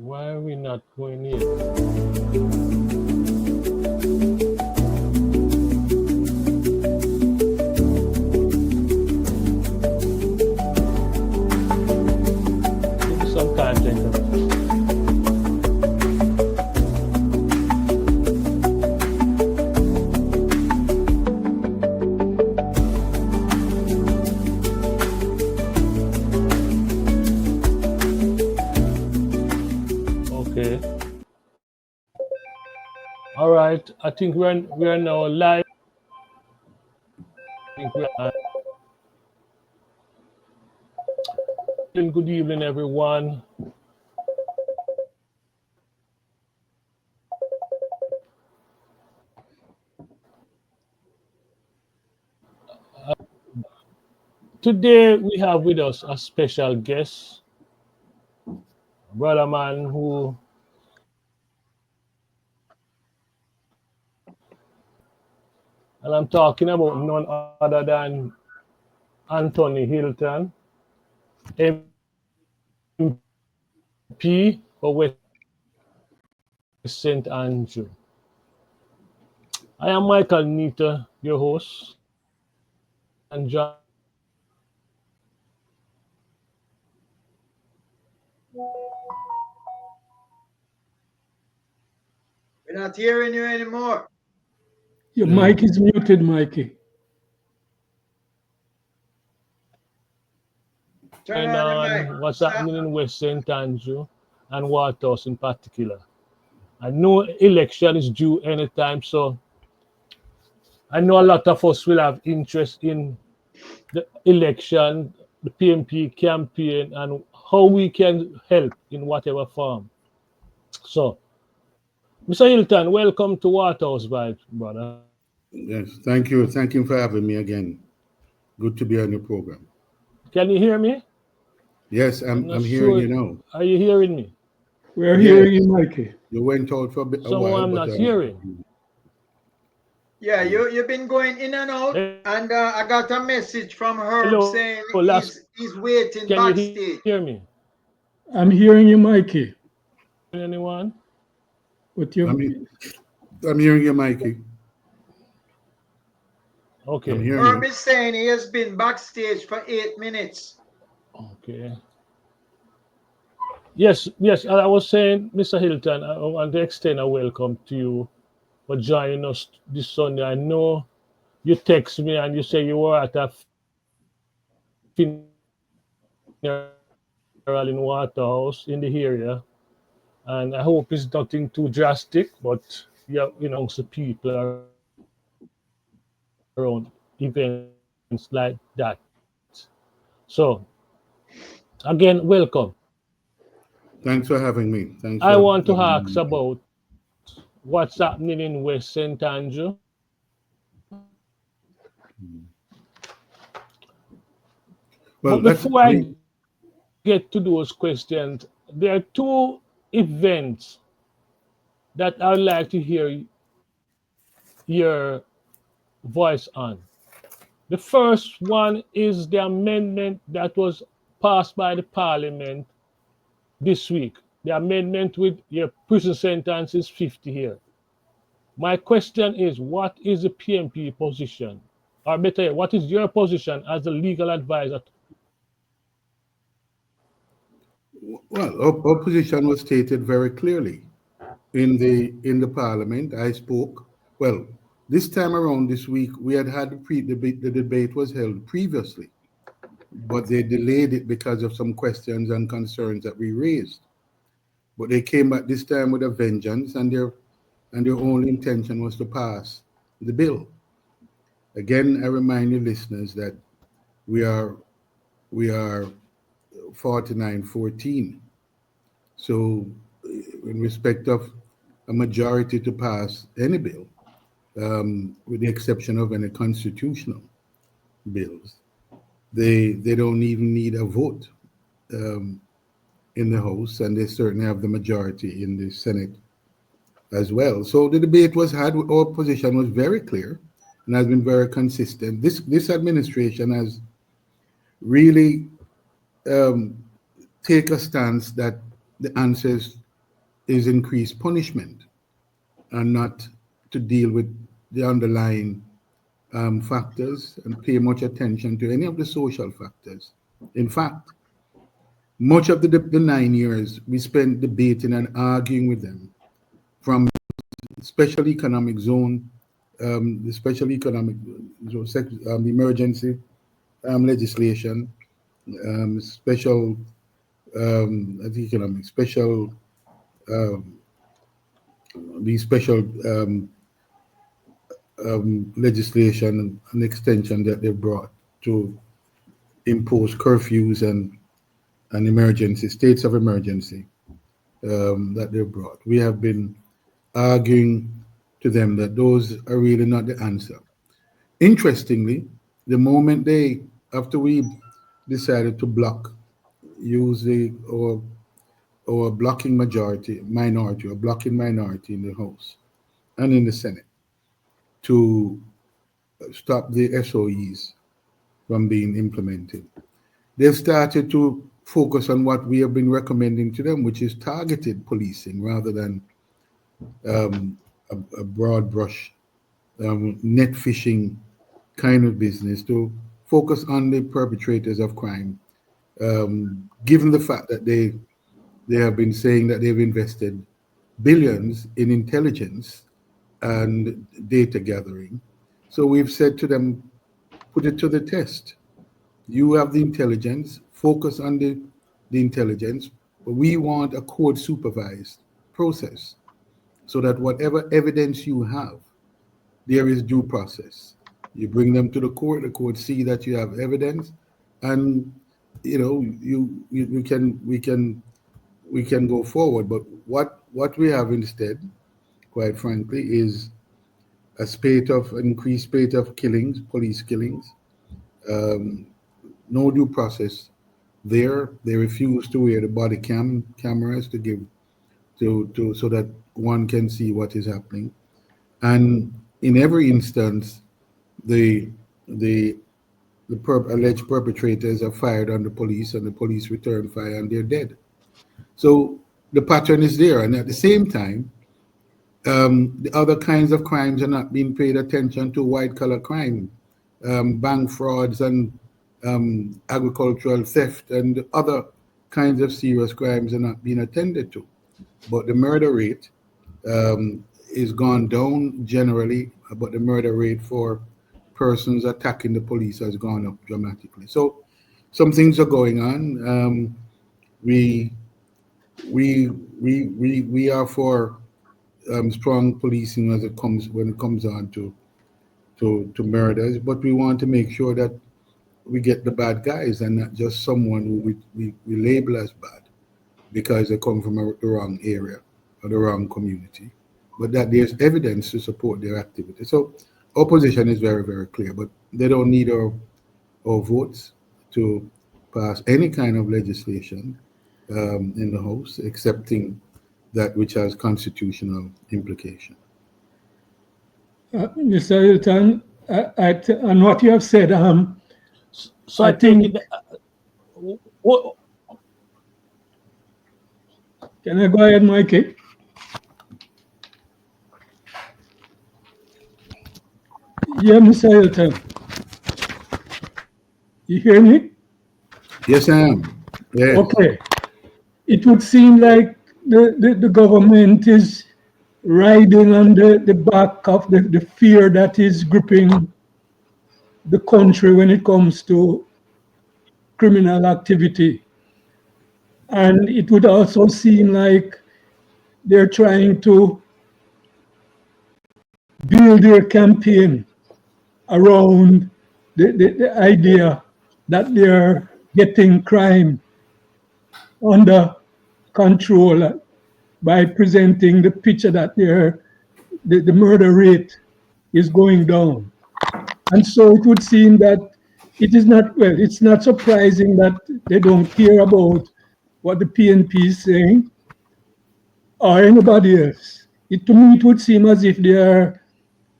Why are we not going in? Give me some time, gentlemen. Okay. All right. I think we're now live. I think we're good evening, everyone. Today we have with us a special guest, a brother man who and I'm talking about none other than Anthony Hylton, MP for West St. Andrew. I am Michael Nita, your host, and John. We're not hearing you anymore. Your mic is muted, Mikey. Turn And on the mic. on what's Stop. happening in West St. Andrew and Waterhouse in particular. I know election is due anytime, so I know a lot of us will have interest in the election, the PMP campaign, and how we can help in whatever form. So, Mr. Hylton, welcome to Waterhouse, brother. Yes, thank you. Thank you for having me again. Good to be on your program. Can you hear me? Yes, I'm not hearing sure. you now. Are you hearing me? We're Yes. hearing you, Mikey. You went out for a Someone while, I'm but not hearing. Yeah, you've been going in and out, and I got a message from Herb Hello, saying last, he's waiting can you backstage. hear me? I'm hearing you, Mikey. Anyone? But you, I'm hearing you, Mikey. Okay. I'm hearing Herb you. is saying he has been backstage for 8 minutes. Okay. Yes. I was saying, Mr. Hylton, I want to extend a welcome to you for joining us this Sunday. I know you text me and you say you were at a funeral in Waterhouse in the area, and I hope it's nothing too drastic, but yeah, the people around events like that. So again, welcome. Thanks for having me. Thanks I for want to having ask me. about what's happening in West St. Andrew. Well, But before I get to those questions, there are two events that I would like to hear your voice on. The first one is the amendment that was passed by the parliament this week. The amendment with your prison sentence is 50 here. My question is, what is the PMP position? Or better yet, what is your position as a legal advisor? Well, our position was stated very clearly in the parliament. I spoke. Well, this time around, this week, we had the debate was held previously, but they delayed it because of some questions and concerns that we raised. But they came back this time with a vengeance, and their only intention was to pass the bill. Again, I remind you listeners that we are 49-14. So, in respect of a majority to pass any bill, with the exception of any constitutional bills, they don't even need a vote in the House, and they certainly have the majority in the Senate as well. So the debate was had. Our position was very clear and has been very consistent. This administration has really take a stance that the answers is increased punishment and not to deal with the underlying factors and pay much attention to any of the social factors. In fact, much of the 9 years we spent debating and arguing with them from special economic zone, the special economic zone, emergency legislation, special economic, special, the special legislation and extension that they brought to impose curfews and emergency, states of emergency that they brought. We have been arguing to them that those are really not the answer. Interestingly, the moment after we decided to use or blocking minority or blocking minority in the House and in the Senate to stop the SOEs from being implemented, they've started to focus on what we have been recommending to them, which is targeted policing rather than a broad brush net fishing kind of business, to focus on the perpetrators of crime, given the fact that they have been saying that they've invested billions in intelligence and data gathering. So we've said to them, put it to the test. You have the intelligence, focus on the intelligence, but we want a court supervised process so that whatever evidence you have, there is due process. You bring them to the court see that you have evidence, and we can go forward. But what we have instead, quite frankly, is a increased spate of killings, police killings, no due process there. They refuse to wear the body cameras so that one can see what is happening. And in every instance, the alleged perpetrators are fired on the police, and the police return fire, and they're dead. So the pattern is there, and at the same time, the other kinds of crimes are not being paid attention to. White collar crime, bank frauds, and agricultural theft, and other kinds of serious crimes are not being attended to. But the murder rate is gone down generally, but the murder rate for persons attacking the police has gone up dramatically. So some things are going on. We are for strong policing when it comes on to murders, but we want to make sure that we get the bad guys and not just someone who we label as bad because they come from the wrong area or the wrong community, but that there's evidence to support their activity. So our position is very, very clear, but they don't need our votes to pass any kind of legislation in the House, excepting that which has constitutional implication. Mr. Hylton, on what you have said, so I think can I go ahead, Mikey? Yeah, Mr. Hylton. You hear me? Yes, I am. Yes. Okay. It would seem like the government is riding on the back of the fear that is gripping the country when it comes to criminal activity. And it would also seem like they're trying to build their campaign around the idea that they're getting crime under control by presenting the picture that the murder rate is going down. And so it would seem that it's not surprising that they don't care about what the PNP is saying or anybody else. To me, it would seem as if they are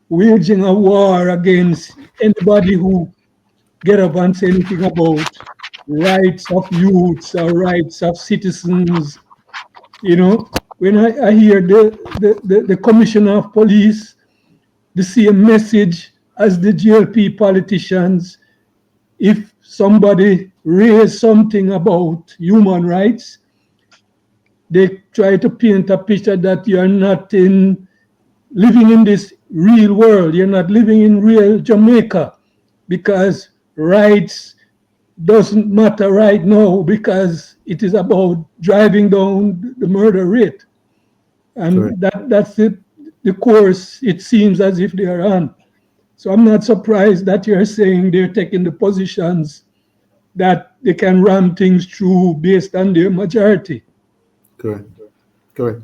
waging a war against anybody who get up and say anything about rights of youths or rights of citizens, when I hear the commissioner of police, the same message as the GLP politicians, if somebody raise something about human rights, they try to paint a picture that you're not living in this real world. You're not living in real Jamaica because rights doesn't matter right now because it is about driving down the murder rate. Correct. And that's the course it seems as if they are on. So I'm not surprised that you're saying they're taking the positions that they can ram things through based on their majority. Correct. Correct.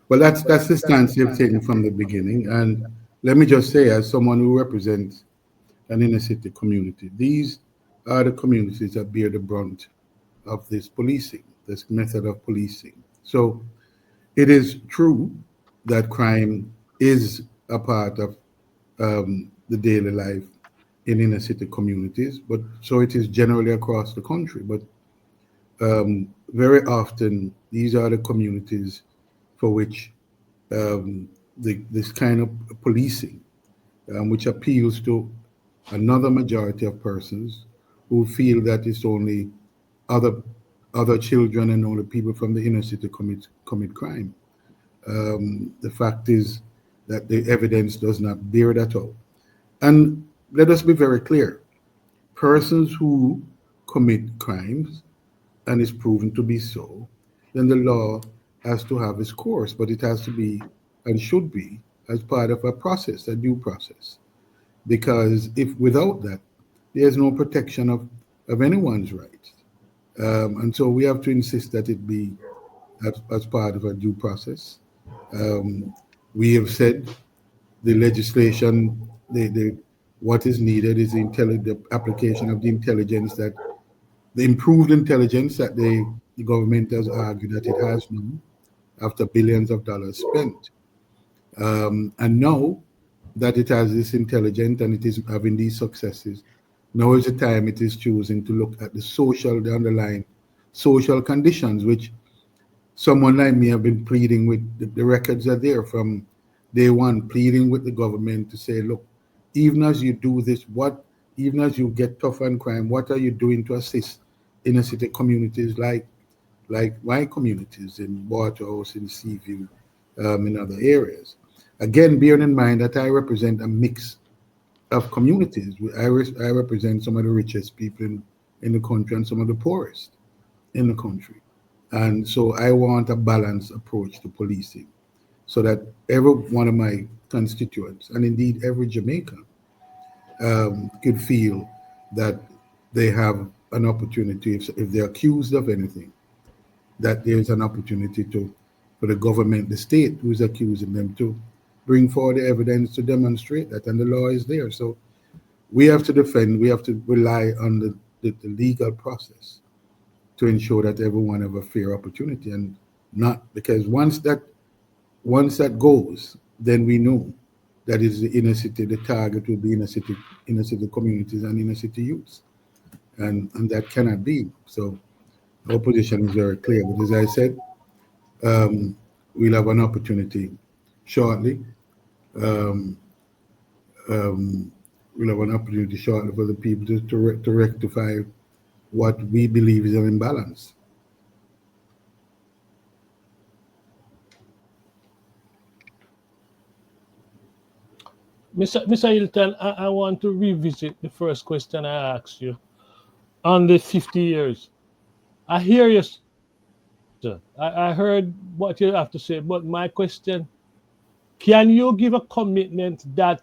Well, that's the stance they've taken from the beginning. And let me just say, as someone who represents an inner city community, these are the communities that bear the brunt of this policing, this method of policing. So it is true that crime is a part of the daily life in inner city communities, but so it is generally across the country. But very often, these are the communities for which this kind of policing, which appeals to another majority of persons who feel that it's only other other children and only people from the inner city commit crime. The fact is that the evidence does not bear that out. And let us be very clear: persons who commit crimes and is proven to be so, then the law has to have its course, but it has to be and should be as part of a process, a due process. Because if without that, there's no protection of anyone's rights. And so we have to insist that it be as part of a due process. Um, we have said the legislation, what is needed is the application of the intelligence that the improved intelligence that the government has argued that it has now after billions of dollars spent. And now that it has this intelligence and it is having these successes, now is the time it is choosing to look at the underlying social conditions, which someone like me have been pleading with. The records are there from day one, pleading with the government to say, look, even as you do this, even as you get tougher on crime, what are you doing to assist inner city communities like my communities in Waterhouse, in Seaview, in other areas? Again, bearing in mind that I represent a mix of communities. I represent some of the richest people in the country and some of the poorest in the country. And so I want a balanced approach to policing so that every one of my constituents, and indeed every Jamaican, could feel that they have an opportunity, if they're accused of anything, that there's an opportunity for the government, the state who's accusing them, to bring forward the evidence to demonstrate that, and the law is there. So we have to defend, we have to rely on the legal process to ensure that everyone have a fair opportunity, and not because once that goes, then we know that is the inner city, the target will be inner city communities and inner city youths. And that cannot be. So our position is very clear. But as I said, we'll have an opportunity shortly. Um, we'll have an opportunity shortly for the people to rectify what we believe is an imbalance. Mr. Hylton, I want to revisit the first question I asked you on the 50 years. I hear you, sir. I heard what you have to say, but my question, can you give a commitment that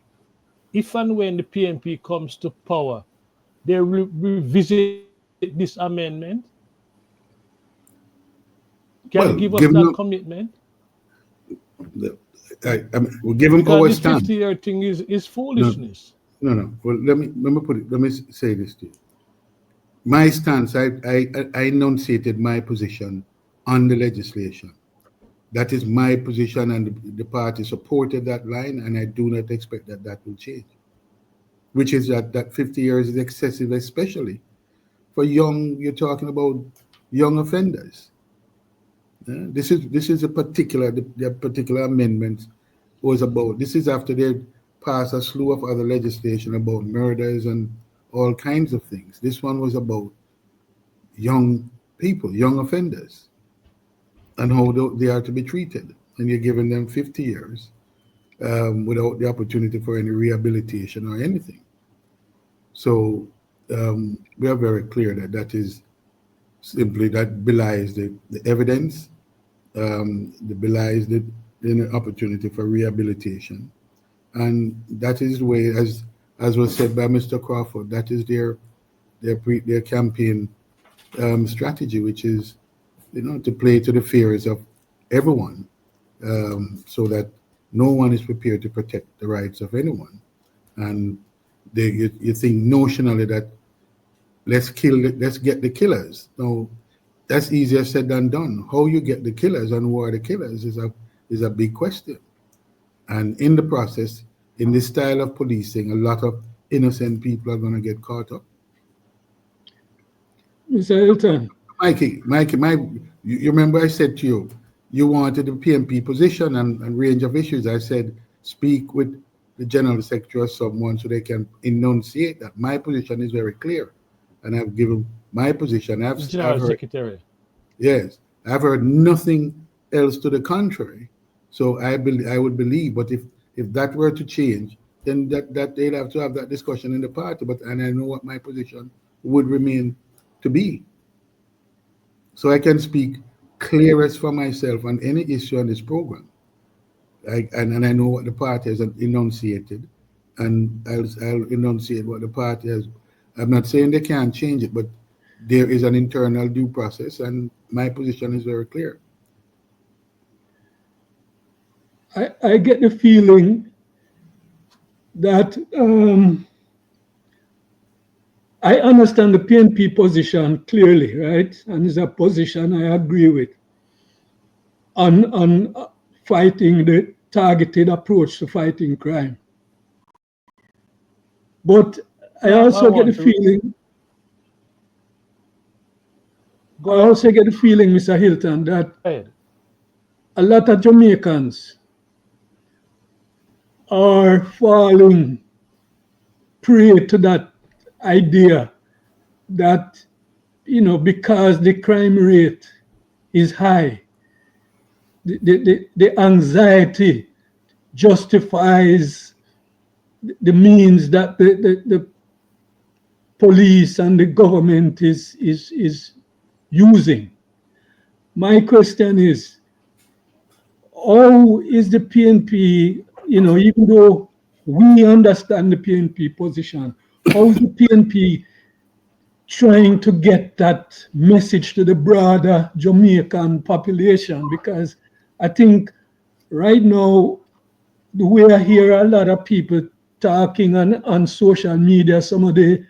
if and when the PNP comes to power, they will revisit this amendment? Can you give Well, us that given commitment? we'll give them Because our this stand. 50-year thing is No, foolishness. no. Well, let me say this to you. My stance, I enunciated my position on the legislation. That is my position, and the party supported that line, and I do not expect that will change. Which is that 50 years is excessive, especially for you're talking about young offenders. This is a particular the particular amendment was about. This is after they passed a slew of other legislation about murders and all kinds of things. This one was about young people, young offenders, and how they are to be treated. And you're giving them 50 years without the opportunity for any rehabilitation or anything. So we are very clear that that is simply that belies the evidence, that belies the opportunity for rehabilitation, and that is the way, as was said by Mr. Crawford, that is their campaign strategy, which is to play to the fears of everyone, so that no one is prepared to protect the rights of anyone, and you think notionally that let's get the killers. No, that's easier said than done. How you get the killers and who are the killers is a big question. And in the process, in this style of policing, a lot of innocent people are going to get caught up. Mr. Hylton. Mikey, you remember I said to you, you wanted the PNP position and range of issues. I said, speak with the General Secretary or someone so they can enunciate that. My position is very clear. And I've given my position. General I've heard, Secretary. yes, I've heard nothing else to the contrary. So I would believe, but if that were to change, then that they'd have to have that discussion in the party. And I know what my position would remain to be. So I can speak clearest for myself on any issue on this program. And I know what the party has enunciated, and I'll enunciate what the party has. I'm not saying they can't change it, but there is an internal due process, and my position is very clear. I get the feeling that I understand the PNP position clearly, right? And it's a position I agree with on fighting the targeted approach to fighting crime. But I also get the feeling, Mr. Hylton, that a lot of Jamaicans are falling prey to that idea that, because the crime rate is high, the anxiety justifies the means that the police and the government is using. My question is, how is the PNP, even though we understand the PNP position, how is the PNP trying to get that message to the broader Jamaican population? Because I think right now, we hear a lot of people talking on social media, some of the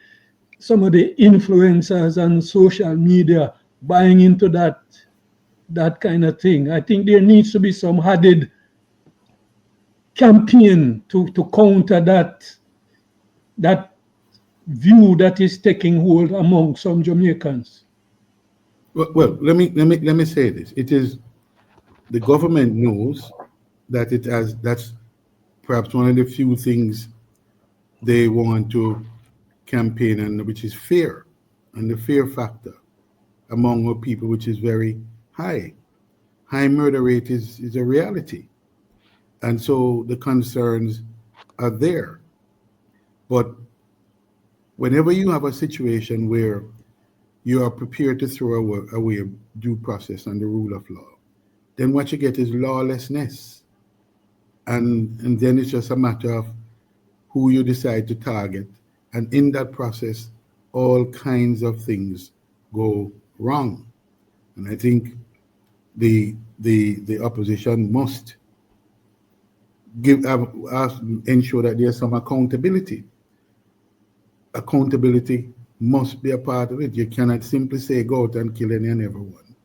influencers on social media buying into that kind of thing. I think there needs to be some added campaign to counter that view that is taking hold among some Jamaicans. Well, let me say this. It is the government knows that that's perhaps one of the few things they want to campaign on, which is fear, and the fear factor among our people, which is very high. High murder rate is a reality. And so the concerns are there. But whenever you have a situation where you are prepared to throw away due process and the rule of law, then what you get is lawlessness. And then it's just a matter of who you decide to target. And in that process, all kinds of things go wrong. And I think the opposition must ensure that there's some accountability. Accountability must be a part of it. You cannot simply say go out and kill any and everyone,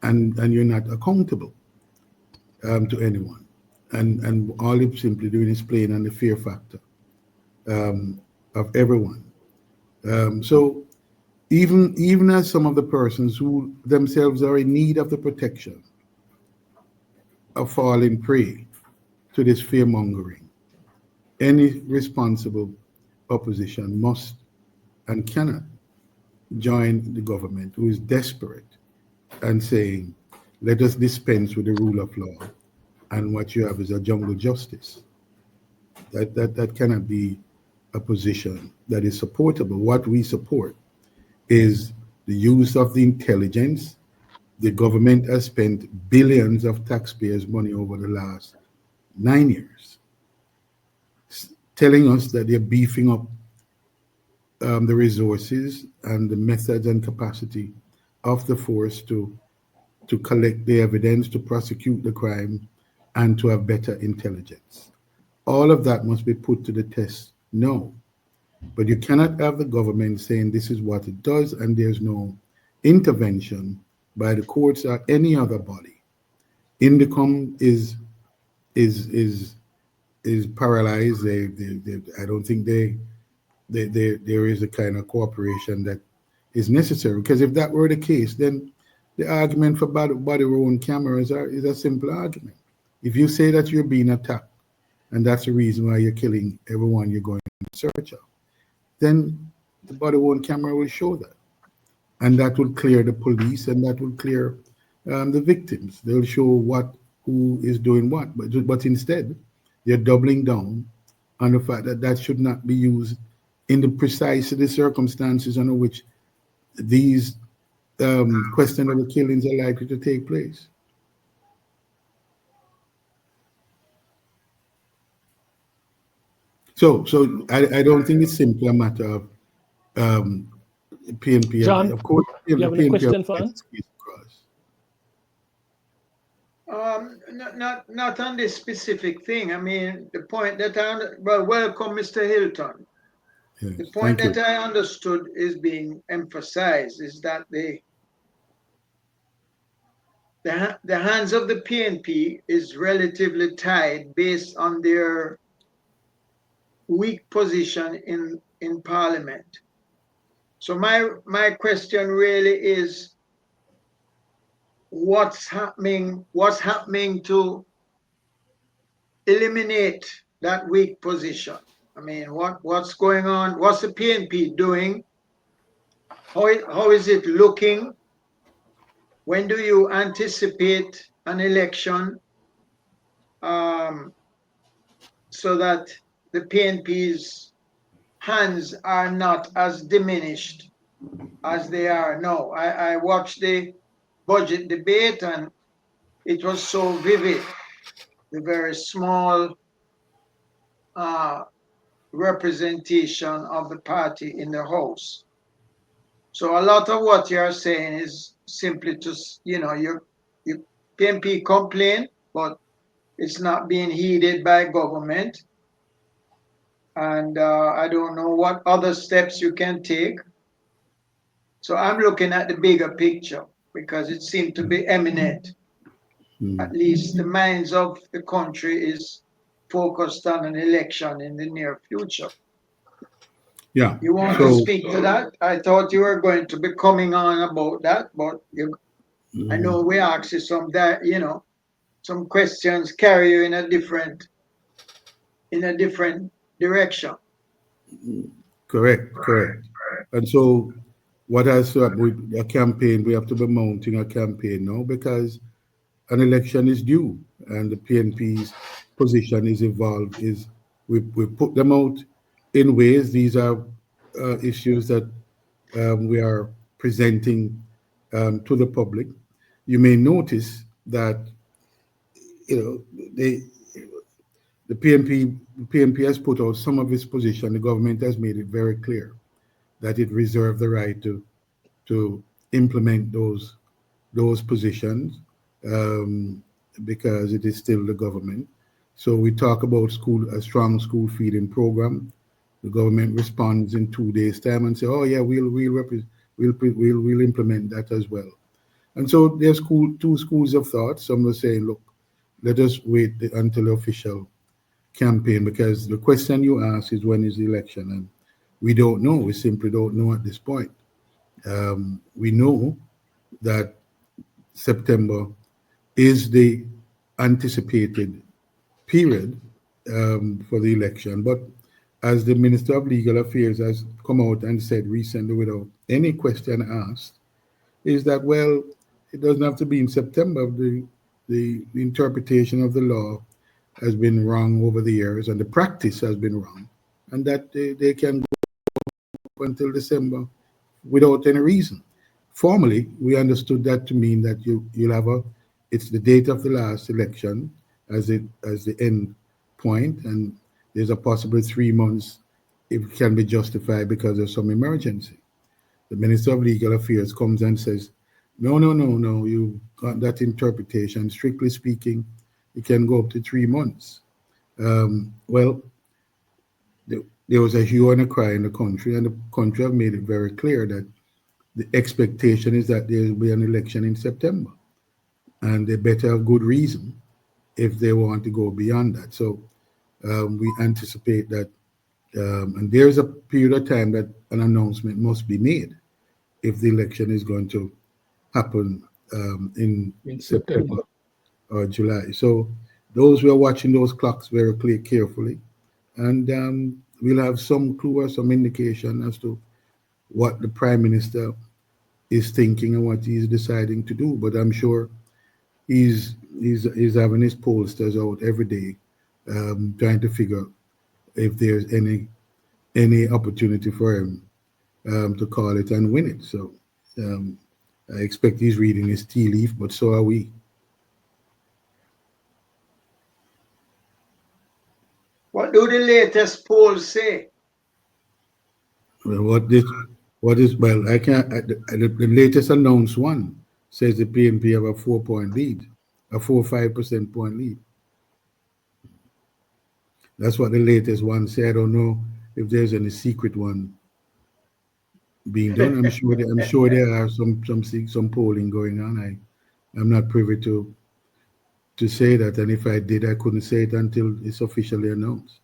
and you're not accountable to anyone. And all you're simply doing is playing on the fear factor of everyone. So even as some of the persons who themselves are in need of the protection are falling prey to this fear mongering. Any responsible opposition must and cannot join the government who is desperate and saying, let us dispense with the rule of law, and what you have is a jungle justice. That cannot be a position that is supportable. What we support is the use of the intelligence. The government has spent billions of taxpayers' money over the last 9 years, telling us that they're beefing up the resources and the methods and capacity of the force to collect the evidence, to prosecute the crime, and to have better intelligence. All of that must be put to the test. No. But you cannot have the government saying this is what it does and there's no intervention by the courts or any other body. Indicom is paralyzed. I don't think there is a kind of cooperation that is necessary, because if that were the case, then the argument for body worn cameras is a simple argument. If you say that you're being attacked and that's the reason why you're killing everyone you're going in search of, then the body worn camera will show that, and that will clear the police, and that will clear the victims. They'll show who is doing what, but instead they're doubling down on the fact that that should not be used in the circumstances under which these questionable killings are likely to take place. So I don't think it's simply a matter of PNP. John, Of course, you have any PNP question for us? Not on this specific thing. I mean, the point that welcome, Mr. Hylton. Yes, the point that I understood is being emphasized is that the hands of the PNP is relatively tied based on their weak position in Parliament. So my question really is, what's happening to eliminate that weak position? I mean, what's going on? What's the PNP doing? How is it looking? When do you anticipate an election so that the PNP's hands are not as diminished as they are now? I watched the budget debate and it was so vivid, the very small representation of the party in the House. So a lot of what you're saying is simply to, your PNP complain, but it's not being heeded by government. And I don't know what other steps you can take. So I'm looking at the bigger picture because it seemed to be imminent. At least the minds of the country is focused on an election in the near future. Yeah. You want to speak to that? I thought you were going to be coming on about that, but I know we asked you some questions carry you in a different direction. Correct. And so what has to happen with a campaign, we have to be mounting a campaign now because an election is due and the PNP's position is evolved. We put them out in ways. These are issues that we are presenting to the public. You may notice that the PNP has put out some of its position. The government has made it very clear that it reserved the right to implement those positions because it is still the government. So we talk about a strong school feeding program. The government responds in 2 days' time and say, "Oh yeah, we'll implement that as well." And so there's two schools of thought. Some are saying, "Look, let us wait until the official campaign," because the question you ask is when is the election, and we don't know. We simply don't know at this point. We know that September is the anticipated period for the election. But as the Minister of Legal Affairs has come out and said recently without any question asked, is that, well, it doesn't have to be in September. The interpretation of the law has been wrong over the years and the practice has been wrong, and that they can go until December without any reason. Formally, we understood that to mean that you'll have it's the date of the last election as the end point, and there's a possible 3 months if it can be justified because of some emergency. The Minister of Legal Affairs comes and says, no, no, no, no, you got that interpretation. Strictly speaking, it can go up to 3 months. Well, there was a hue and a cry in the country, and the country have made it very clear that the expectation is that there will be an election in September, and they better have good reason if they want to go beyond that. So we anticipate that, and there's a period of time that an announcement must be made if the election is going to happen in September or July. So those who are watching those clocks very carefully, and we'll have some clue or some indication as to what the Prime Minister is thinking and what he's deciding to do. But I'm sure he's having his pollsters out every day, trying to figure if there's any opportunity for him to call it and win it. So I expect he's reading his tea leaf, but so are we. What do the latest polls say? Well, well, I can't. The latest announced one says the PNP have a 4-point lead, a 4-5% point lead. That's what the latest one said. I don't know if there's any secret one being done. I'm sure there are some polling going on. I'm not privy to say that, and if I did, I couldn't say it until it's officially announced.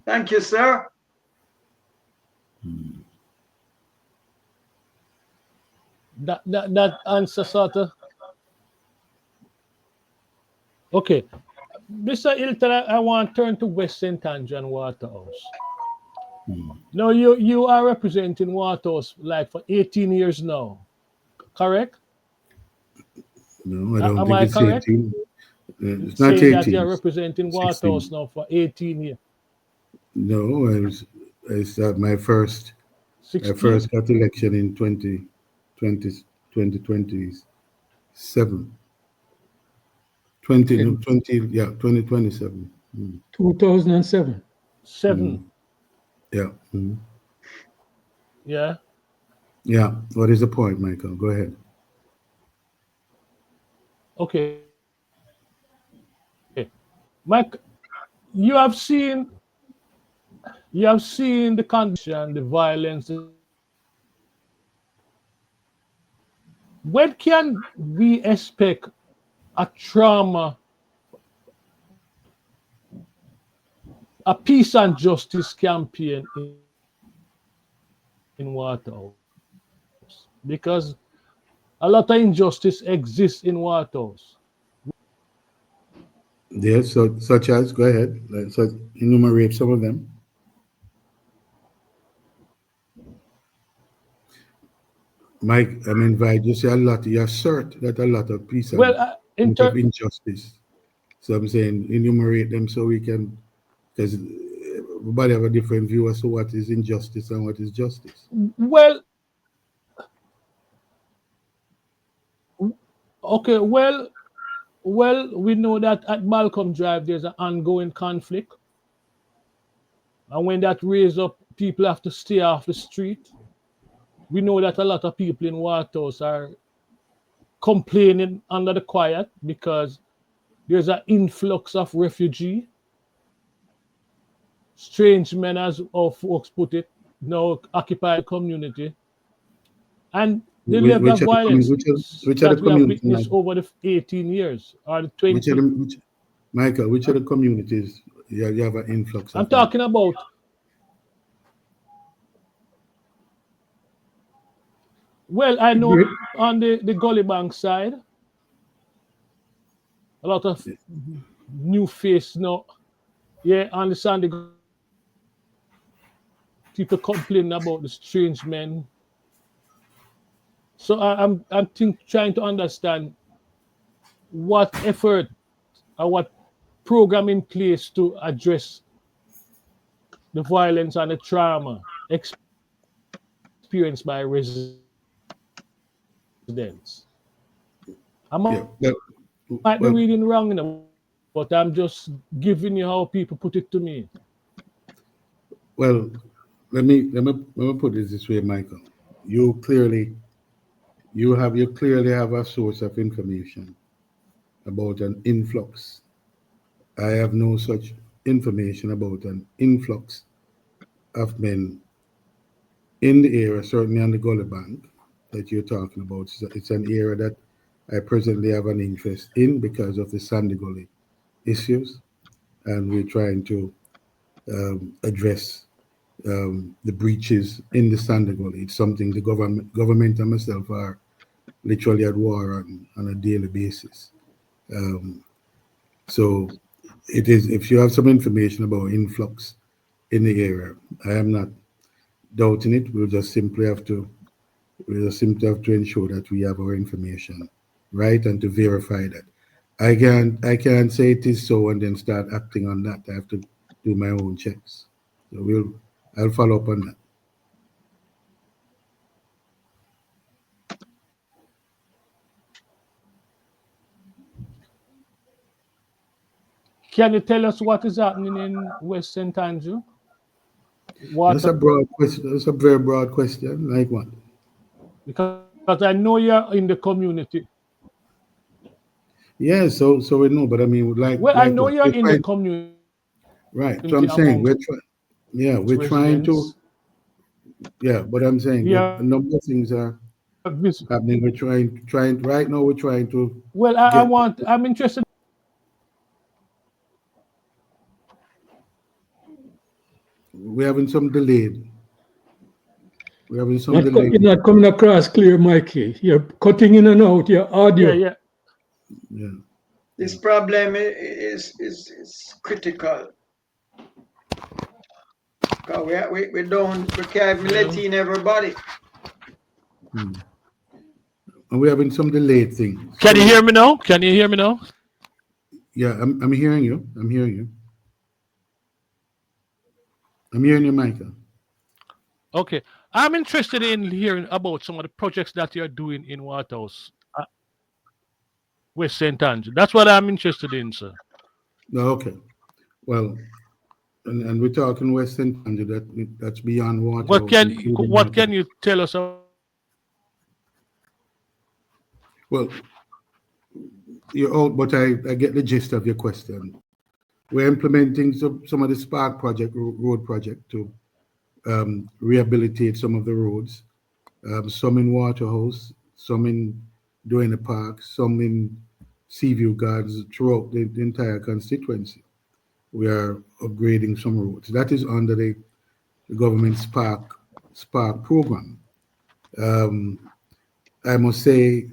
Thank you, sir. That answer sort of okay. Mr. Hylton, I want to turn to West St. Andrew and Waterhouse. No, you are representing Waterhouse like for 18 years now, correct? No, I don't Am think I it's correct? 18. It's not Saying that 18. you're representing 16. Waterhouse now for 18 years. No, it's my first. I 16? first got election in 2027. 2027. 2007. 7. Yeah. Yeah. Yeah. What is the point, Michael? Go ahead. Okay. Mike, you have seen the condition, the violence. When can we expect a trauma, a peace and justice campaign in Waterhouse? Because a lot of injustice exists in Waterhouse. Yes, so such as, go ahead. So enumerate some of them. Mike, I mean, you say you assert that a lot of peace and Well, a lot of injustice. So I'm saying enumerate them so we can, because everybody have a different view as to what is injustice and what is justice. well, okay, well, we know that at Malcolm Drive there's an ongoing conflict, and when that raises up, people have to stay off the street. We know that a lot of people in Waterhouse are complaining under the quiet because there's an influx of refugee, strange men, as our folks put it, now occupy the community, and the level of Which are the violence which are the that we have community, Mike? witnessed over the 18 years or the Which are 20. Michael, which of the communities you have an influx I'm of men? talking about, well, I know Great. on the Gully Bank side, a lot of new face now. Yeah, on the Sandy Gully, people complaining about the strange men. So trying to understand what effort or what program in place to address the violence and the trauma experienced by residents. I Yeah, might be well, reading wrong, but I'm just giving you how people put it to me. well. Let me put it this way, Michael. You clearly you clearly have a source of information about an influx. I have no such information about an influx of men in the area, certainly on the Gully Bank that you're talking about. It's an area that I presently have an interest in because of the Sandy Gully issues, and we're trying to address the breaches in the Sandy Gully. It's something the government and myself are literally at war on a daily basis. Um, so it is. If you have some information about influx in the area, I am not doubting it. We'll just simply have to ensure that we have our information right and to verify that. I can't say it is so and then start acting on that. I have to do my own checks. So I'll follow up on that. Can you tell us what is happening in West St. Andrew? That's Water, a broad question. That's a very broad question. Like what? because I know you're in the community. Yeah, so we know, but I mean, Well, I like know what? you're We're in the trying, community right? So I'm saying amongst we're trying to, residents. yeah. But I'm saying that Yeah, a number of things are happening. We're trying right now. We're trying to well, get. I'm interested. We're having some delayed. We're having some Not, delay. you're not coming across clear, Mikey. You're cutting in and out your Yeah, audio. yeah. Yeah. This problem is critical. 'Cause we can't even let Yeah. in everybody. Hmm. And we're having some delayed things. Can you So hear me now? Can you hear me now? yeah, I'm hearing you. I'm hearing you. I'm hearing you, Michael. Okay. I'm interested in hearing about some of the projects that you're doing in Waterhouse, West St. Andrew. That's what I'm interested in, sir. No, okay. Well, and we're talking Western Tangent that's beyond Waterhouse, including What can Waterhouse. you tell us about? Well, you're out, but I get the gist of your question. We're implementing some of the Spark project, road project, to rehabilitate some of the roads, some in Waterhouse, some in Duane Park, some in Seaview Gardens, throughout the entire constituency. We are upgrading some roads. That is under the government Spark program. Um, I must say,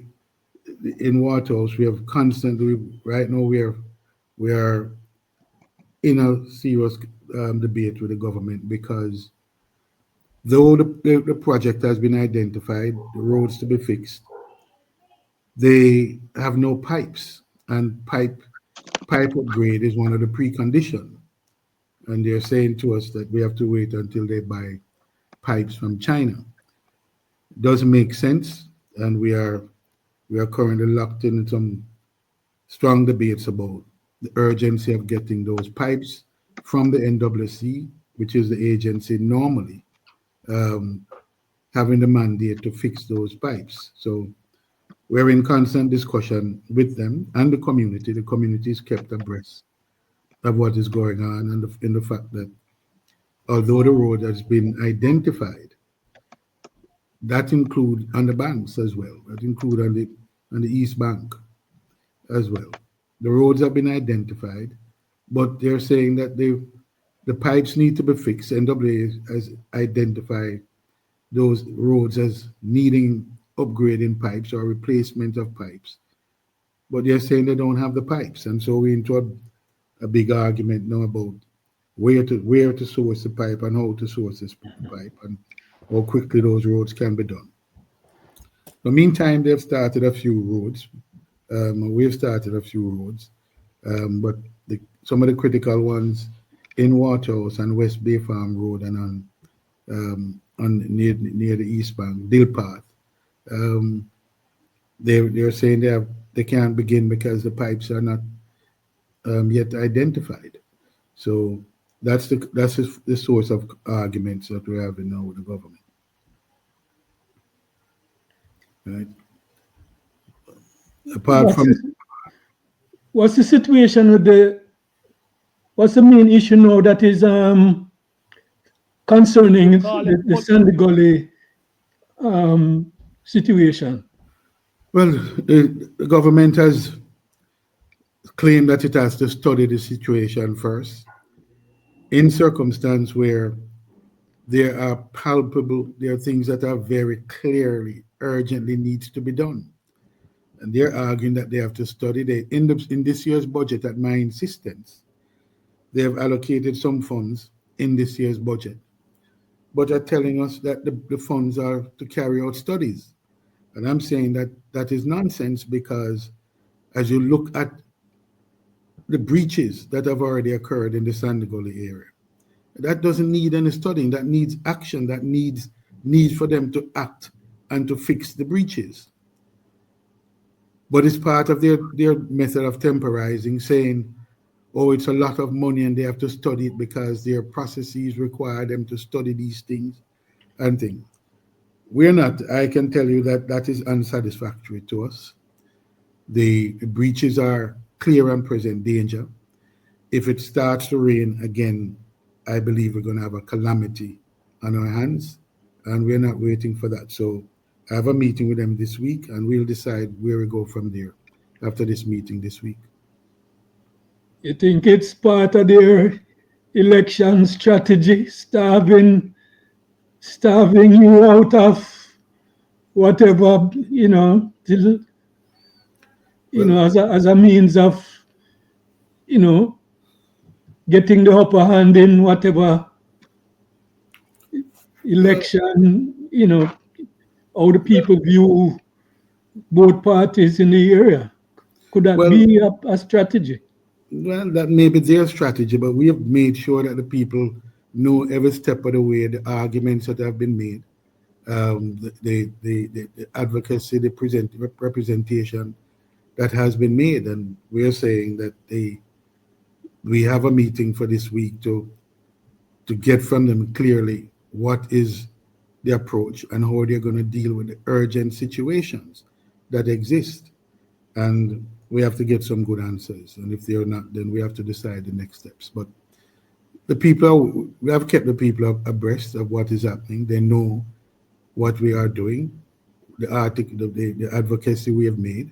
in Waterhouse, we have constantly, right now, we are in a serious debate with the government because though the project has been identified, the roads to be fixed, they have no pipes, and pipe upgrade is one of the preconditions. And they're saying to us that we have to wait until they buy pipes from China. Doesn't make sense, and we are currently locked in some strong debates about the urgency of getting those pipes from the NWC, which is the agency normally um, having the mandate to fix those pipes. So we're in constant discussion with them and the community. The community is kept abreast of what is going on, and in the fact that although the road has been identified, that include on the banks as well. That include on the east bank as well. The roads have been identified, but they're saying that the pipes need to be fixed. NWA has identified those roads as needing upgrading pipes or replacement of pipes. But they're saying they don't have the pipes. And so we're into a big argument now about where to source the pipe and how to source this pipe and how quickly those roads can be done. In the meantime, they've started a few roads. We've started a few roads, but some of the critical ones in Waterhouse and West Bay Farm Road and on near the East Bank, Dill Path. Um, they're saying they can't begin because the pipes are not yet identified. So that's the source of arguments that we're having now with the government. Right? Apart What's from the, what's the situation with what's the main issue now that is concerning Call it the Sandy Gully situation? well, the government has claimed that it has to study the situation first in circumstance where there are things that are very clearly, urgently needs to be done. And they're arguing that they have to study. In this year's budget, at my insistence, they have allocated some funds in this year's budget, but are telling us that the funds are to carry out studies. And I'm saying that that is nonsense because as you look at the breaches that have already occurred in the Sandy Gully area, that doesn't need any studying. That needs action. That needs for them to act and to fix the breaches. But it's part of their method of temporizing, saying, oh, it's a lot of money and they have to study it because their processes require them to study these things and things. We're not, I can tell you that that is unsatisfactory to us. The breaches are clear and present danger. If it starts to rain again, I believe we're going to have a calamity on our hands, and we're not waiting for that. So I have a meeting with them this week, and we'll decide where we go from there after this meeting this week. You think it's part of their election strategy, starving you out of whatever, Well, as a means of, you know, getting the upper hand in whatever well, election, how the people view both parties in the area. Could that well, be a strategy? well, that may be their strategy, but we have made sure that the people know every step of the way the arguments that have been made, the advocacy, representation that has been made, and we're saying that we have a meeting for this week to get from them clearly what is the approach and how they're going to deal with the urgent situations that exist. And we have to get some good answers. And if they're not, then we have to decide the next steps. But we have kept the people abreast of what is happening. They know what we are doing, the article, the advocacy we have made.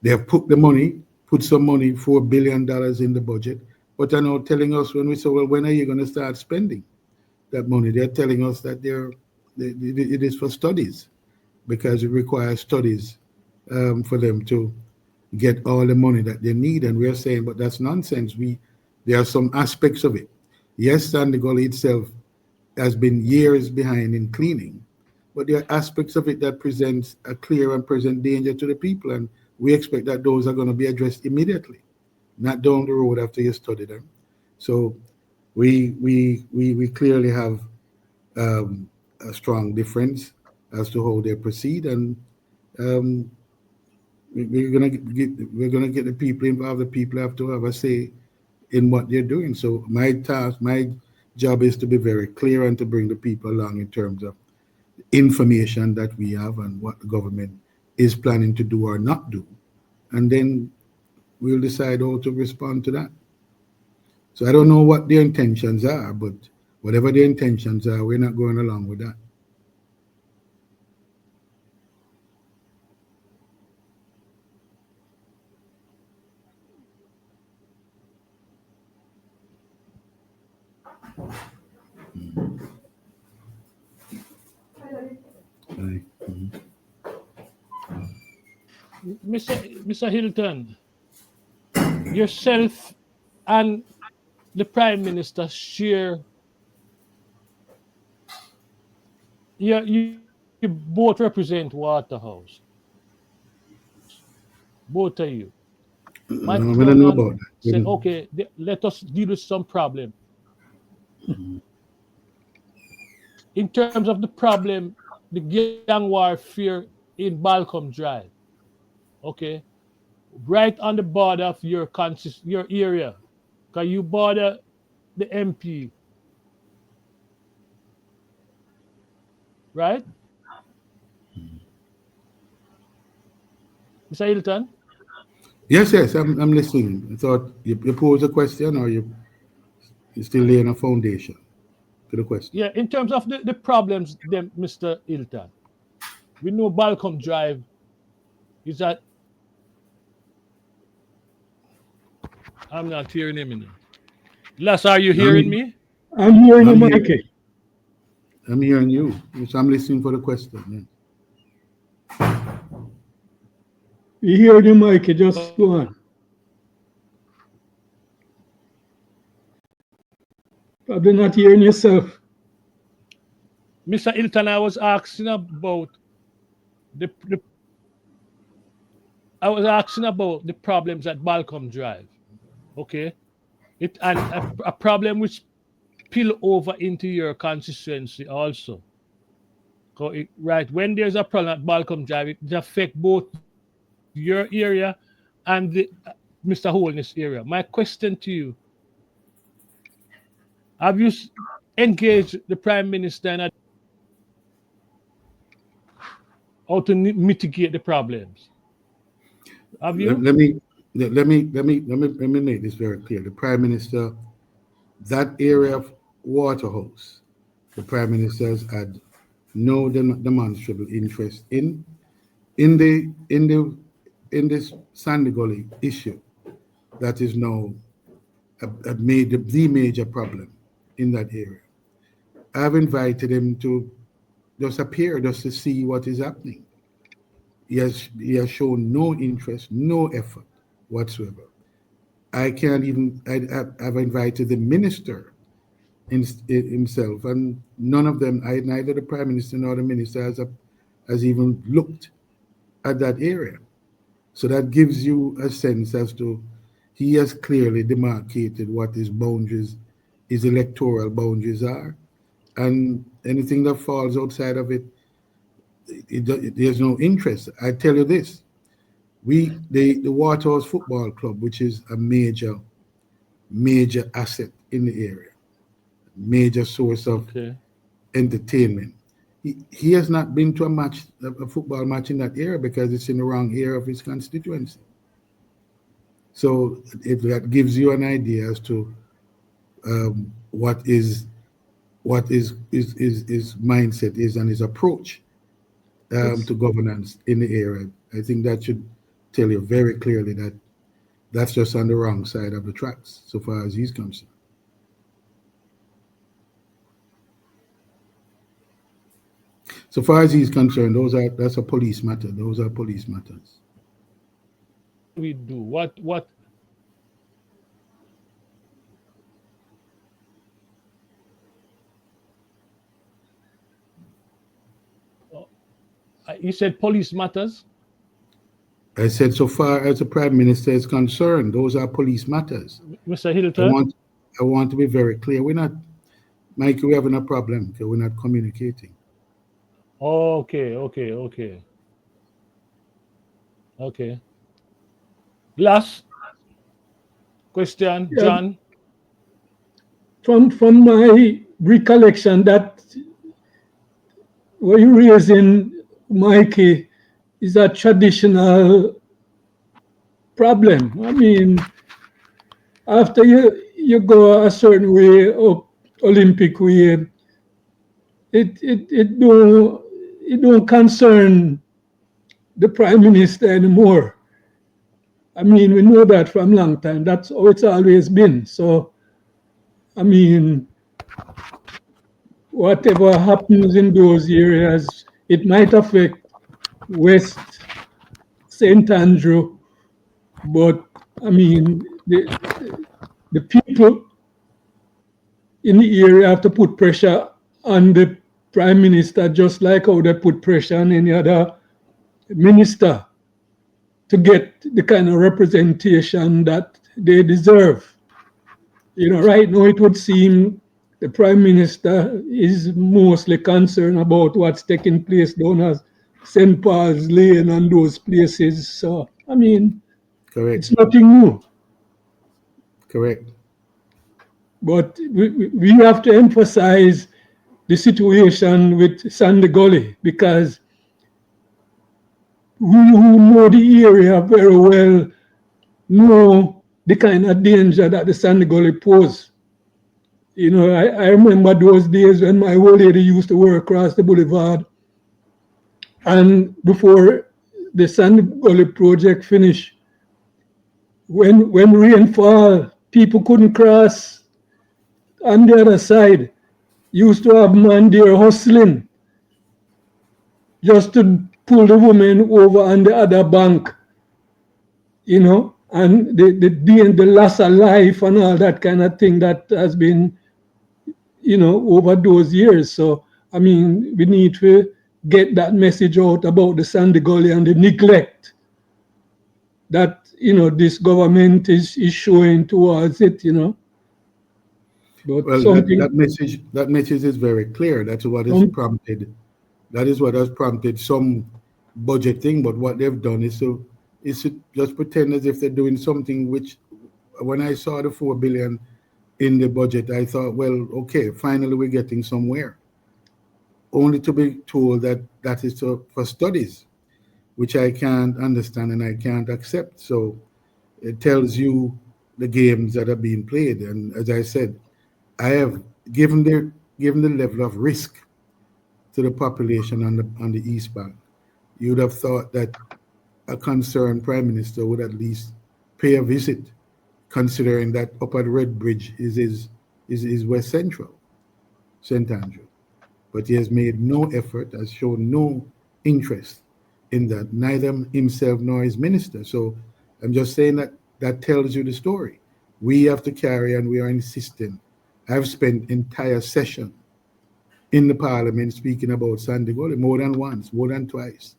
They have put some money, $4 billion in the budget, but are now telling us when we say, well, when are you going to start spending that money? They're telling us that it is for studies because it requires studies for them to get all the money that they need. And we're saying, but that's nonsense. There are some aspects of it. Yes, Sandy Gully itself has been years behind in cleaning, but there are aspects of it that presents a clear and present danger to the people. And we expect that those are going to be addressed immediately, not down the road after you study them. So we clearly have a strong difference as to how they proceed, and um, we're gonna get the people involved. The people have to have a say in what they're doing. So my job is to be very clear and to bring the people along in terms of information that we have and what the government is planning to do or not do, and then we'll decide how to respond to that. So I don't know what their intentions are, but whatever their intentions are, we're not going along with that. Right. Mr. Hilton, yourself and the Prime Minister share, you both represent Waterhouse. Both of you. Might turn We don't on, know about that. said, okay, let us deal with some problem. In terms of the problem, the gang warfare in Balcom Drive, okay, right on the border of your area, because you border the MP, right, Mr. Hilton? Yes, yes, I'm listening. I thought you posed a question, or you still laying a foundation to the question. Yeah, in terms of the problems, them, Mr. Hilton, we know Balcom Drive is that I'm not hearing him now. Les, are you hearing I'm, me? I'm hearing you, I'm here. Mikey. I'm hearing you. Yes, I'm listening for the question. We hear you, Mikey. Just go on. Probably not hearing yourself. Mr. Hilton, I was asking about the I was asking about the problems at Balcom Drive. Okay, it and a problem which spill over into your constituency also. Right, when there's a problem at Balcom Drive, it affect both your area and the Mr. Holness area. My question to you: have you engaged the Prime Minister in how to mitigate the problems? Have Let, you? let me let me make this very clear. The Prime Minister, that area of Waterhouse, the Prime Minister has had no demonstrable interest in this Sandy Gully issue that is now the major problem in that area. I've invited him to just appear just to see what is happening. He has shown no interest, no effort whatsoever. I can't even. I've invited the minister himself, and none of them. Neither the prime minister nor the minister has even looked at that area. So that gives you a sense as to he has clearly demarcated what his boundaries, his electoral boundaries are, and anything that falls outside of it, there's no interest. I tell you this: the Waterhouse Football Club, which is a major asset in the area, major source of Okay. entertainment. He has not been to a football match in that area because it's in the wrong area of his constituency. So that gives you an idea as to what his mindset is and his approach It's to governance in the area. I think that should tell you very clearly that that's just on the wrong side of the tracks, so far as he's concerned. So far as he's concerned, that's a police matter. Those are police matters. we do. What you said police matters? I said, so far as the prime minister is concerned, those are police matters. Mr. I Hilton? want I want to be very clear. We're not, Mike. We're having a problem because we're not communicating. Okay, okay, okay. Okay. Last question, Yeah, John. from my recollection, that what you raising, Mikey, is a traditional problem. I mean, after you go a certain way up Olympic way, it don't concern the prime minister anymore. I mean, we know that from long time. That's how it's always been. So, I mean, whatever happens in those areas, it might affect West St. Andrew, but I mean, the people in the area have to put pressure on the prime minister, just like how they put pressure on any other minister to get the kind of representation that they deserve. Right now it would seem the prime minister is mostly concerned about what's taking place down at St. Paul's Lane and those places. So, I mean, Correct. it's nothing new. Correct. But we have to emphasize the situation with Sandy Gully, because we who know the area very well know the kind of danger that the Sandy Gully pose. I remember those days when my old lady used to work across the boulevard, and before the Sandy Gully project finished, when rain fall, people couldn't cross on the other side. Used to have man there hustling just to pull the woman over on the other bank, and the loss of life and all that kind of thing that has been, over those years. So, I mean, we need to get that message out about the Sandy Gully and the neglect that, this government is showing towards it, But Well, something, that message is very clear. That's what has prompted. That is what has prompted some budgeting. But what they've done is to just pretend as if they're doing something. Which, when I saw the 4 billion in the budget, I thought, well, okay, finally we're getting somewhere. Only to be told that that is for studies, which I can't understand and I can't accept. So it tells you the games that are being played. And as I said, I have given the level of risk to the population on the East Bank. You would have thought that a concerned prime minister would at least pay a visit, considering that up at Red Bridge is West Central, St. Andrew. But he has made no effort, has shown no interest in that, neither himself nor his minister. So I'm just saying that tells you the story. We have to carry, and we are insisting. I've spent entire session in the parliament speaking about Sandy Gully more than once, more than twice,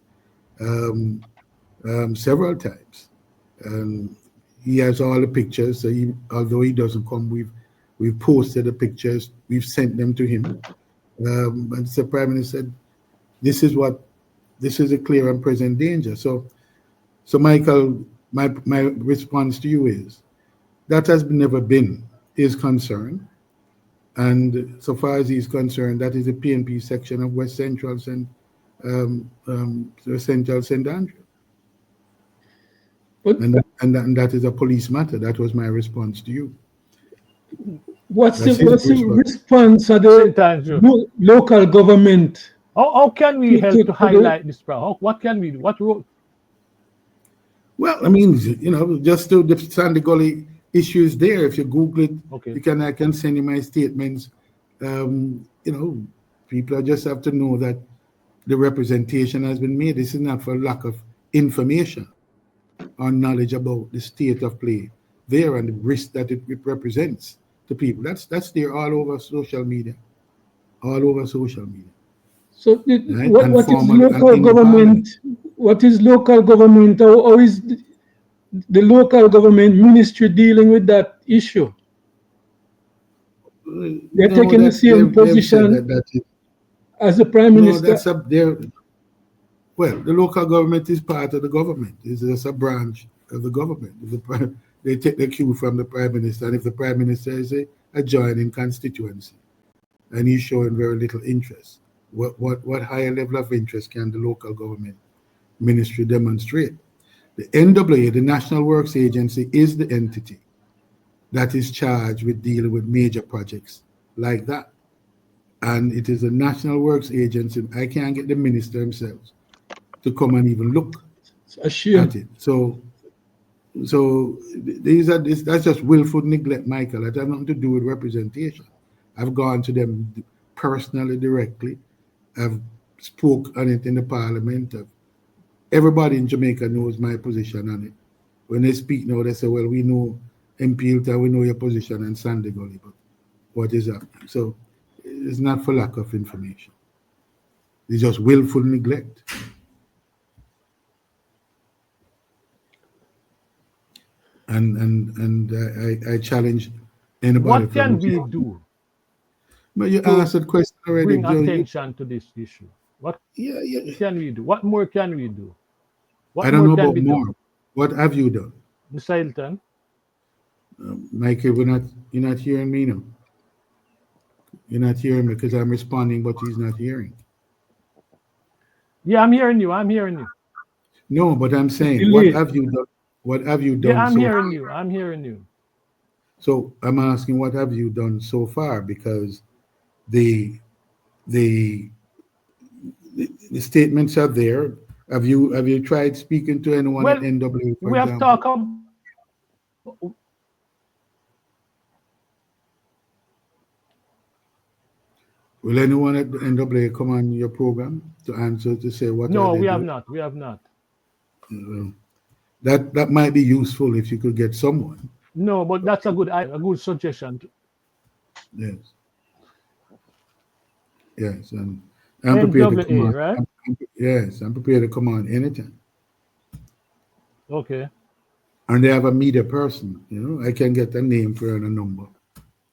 several times. He has all the pictures. So although he doesn't come, we've posted the pictures. We've sent them to him. And the prime minister said, "This is a clear and present danger." So Michael, my response to you is that has never been his concern. And so far as he's concerned, that is the PNP section of West Central and Central St. Andrew. And that is a police matter. That was my response to you. What's the response of the local government? How can we help to highlight this problem? What can we do? What role? Well, I mean, just the Sandy Gully issues there. If you Google it, okay. I can send you my statements. People just have to know that the representation has been made. This is not for lack of information or knowledge about the state of play there and the risk that it represents to people. That's there all over social media. All over social media. So what is local government? What is local government? How is the local government ministry dealing with that issue? They're taking the same position as the prime minister. Well, the local government is part of the government. It's just a branch of the government. They take the cue from the prime minister, and if the prime minister is a adjoining constituency, and he's showing very little interest, what higher level of interest can the local government ministry demonstrate? The NWA, the National Works Agency, is the entity that is charged with dealing with major projects like that. And it is a National Works Agency. I can't get the minister himself to come and even look at it. So that's just willful neglect, Michael. That has nothing to do with representation. I've gone to them personally, directly. I've spoke on it in the parliament. Everybody in Jamaica knows my position on it. When they speak now, they say, well, we know MP Hylton, we know your position on Sandy Gully, but what is happening? So it's not for lack of information. It's just willful neglect. And I challenge anybody What from can we the. do But you to answered question already, bring Joe. attention to this issue? What Yeah, yeah. can we do? What more can we do? I What don't more know can about be more. done? What have you done? Mr. Hylton? Mikey, you're not hearing me now. You're not hearing me because I'm responding, but he's not hearing. Yeah, I'm hearing you. I'm hearing you. No, but I'm saying, what Delay. have you done? What have you Yeah, done I'm so far? hearing you. I'm hearing you. So I'm asking, what have you done so far? Because the the the statements are there. Have you tried speaking to anyone at Well, NWA, for we have example? talked about. Will anyone at the NWA come on your program to answer to say what are No, they we have doing? not. We have not. Uh, that might be useful if you could get someone. No, but that's a good suggestion. Yes, yes, and I'm prepared to come NWA, on. right? Yes, I'm prepared to come on anytime. Okay. And they have a media person. I can get a name for and a number,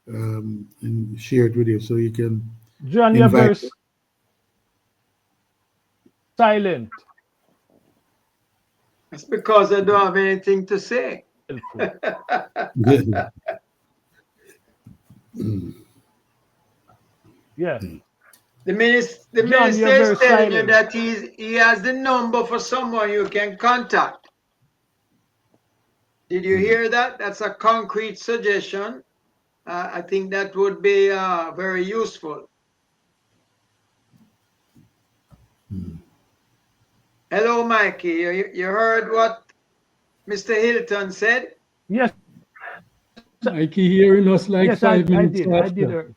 and share it with you so you can John, you're invite. very silent. It's because I don't have anything to say. Helpful. Yeah. The John, minister you're is very telling you silent. that he has the number for someone you can contact. Did you hear that? That's a concrete suggestion. I think that would be very useful. Hello, Mikey. You heard what Mr. Hylton said? Yes, Mikey hearing us like yes, I, 5 minutes I did. after.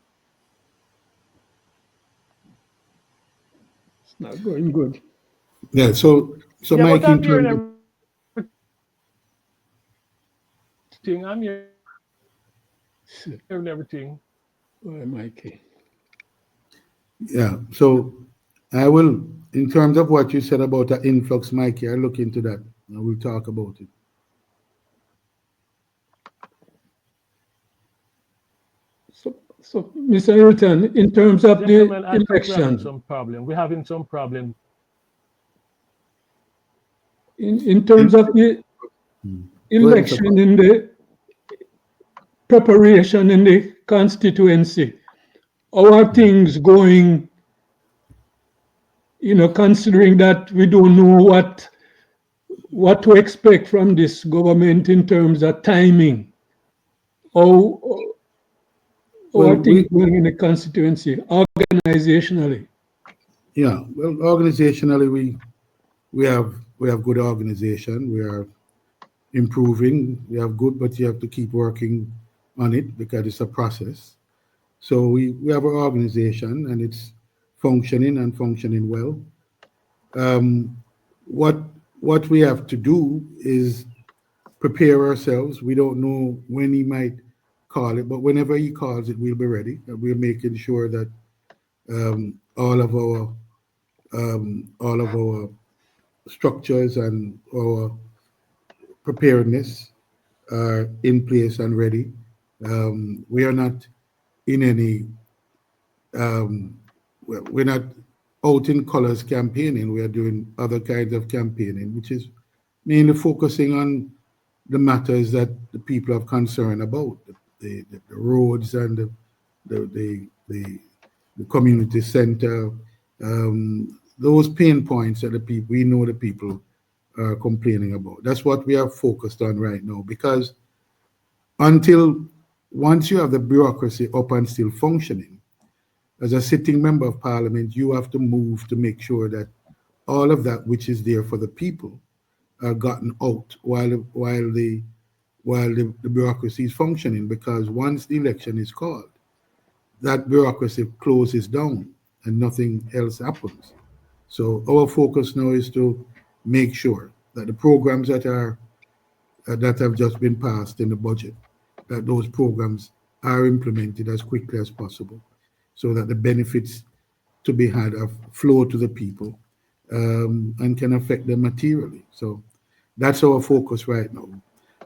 It's not going good. Yeah. So Yeah, but Mike, in I'm hearing terms of everything. I'm hearing everything. Why, Mikey? yeah, so I will, in terms of what you said about the influx, Mikey, I'll look into that and we'll talk about it. So, Mr. Hylton, in terms of the Gentlemen, I think we're having election, some problem. We're having some problem. in terms of the Go ahead, Mr. election, in the preparation in the constituency, how are things going, considering that we don't know what to expect from this government in terms of timing? How, how Well, are things going in the constituency, organizationally? well, organizationally, we have good organization. We are improving. We have good, but you have to keep working on it because it's a process. So we have an organization and it's functioning and functioning well. What what we have to do is prepare ourselves. We don't know when he might call it, but whenever he calls it, we'll be ready. We're making sure that all of our structures and our preparedness are in place and ready. We are not in any we're not out in colors campaigning. We are doing other kinds of campaigning, which is mainly focusing on the matters that the people have concern about, the roads and the community center, those pain points that we know the people are complaining about. That's what we are focused on right now, because until once you have the bureaucracy up and still functioning, as a sitting member of parliament, you have to move to make sure that all of that which is there for the people are gotten out while the bureaucracy is functioning. Because once the election is called, that bureaucracy closes down and nothing else happens. So our focus now is to make sure that the programs that have just been passed in the budget, that those programs are implemented as quickly as possible, so that the benefits to be had are flow to the people, and can affect them materially. So that's our focus right now.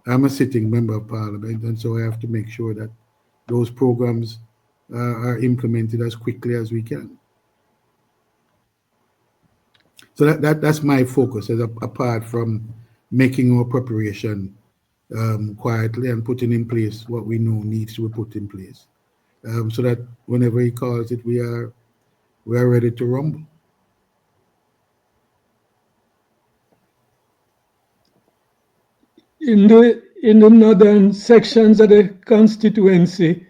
I'm a sitting member of parliament, and so I have to make sure that those programs are implemented as quickly as we can. So that's my focus, apart from making our preparation quietly and putting in place what we know needs to be put in place, so that whenever he calls it, we are ready to rumble. In the northern sections of the constituency,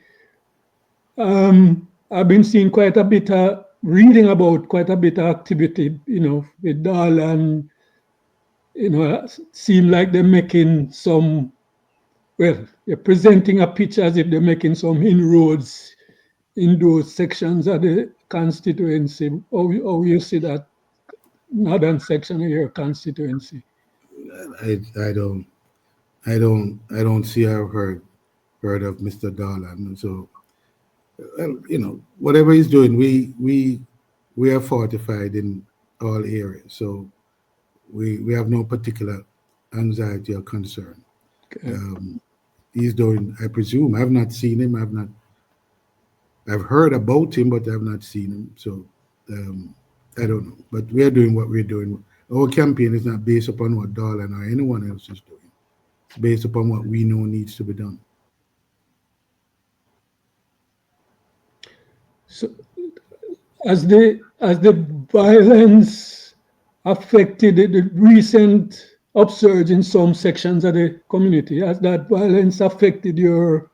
I've been seeing quite a bit of reading about quite a bit of activity, with Dal, and seem like they're making some, well, they're presenting a picture as if they're making some inroads in those sections of the constituency. How you see that northern section of your constituency? I don't see or heard of Mr. Darlan. So, well, whatever he's doing, we are fortified in all areas. So we have no particular anxiety or concern. Okay. He's doing, I presume. I've not seen him. I've heard about him, but I've not seen him. So I don't know. But we are doing what we're doing. Our campaign is not based upon what Darlan or anyone else is doing. It's based upon what we know needs to be done. So, as the violence affected the recent upsurge in some sections of the community, has that violence affected your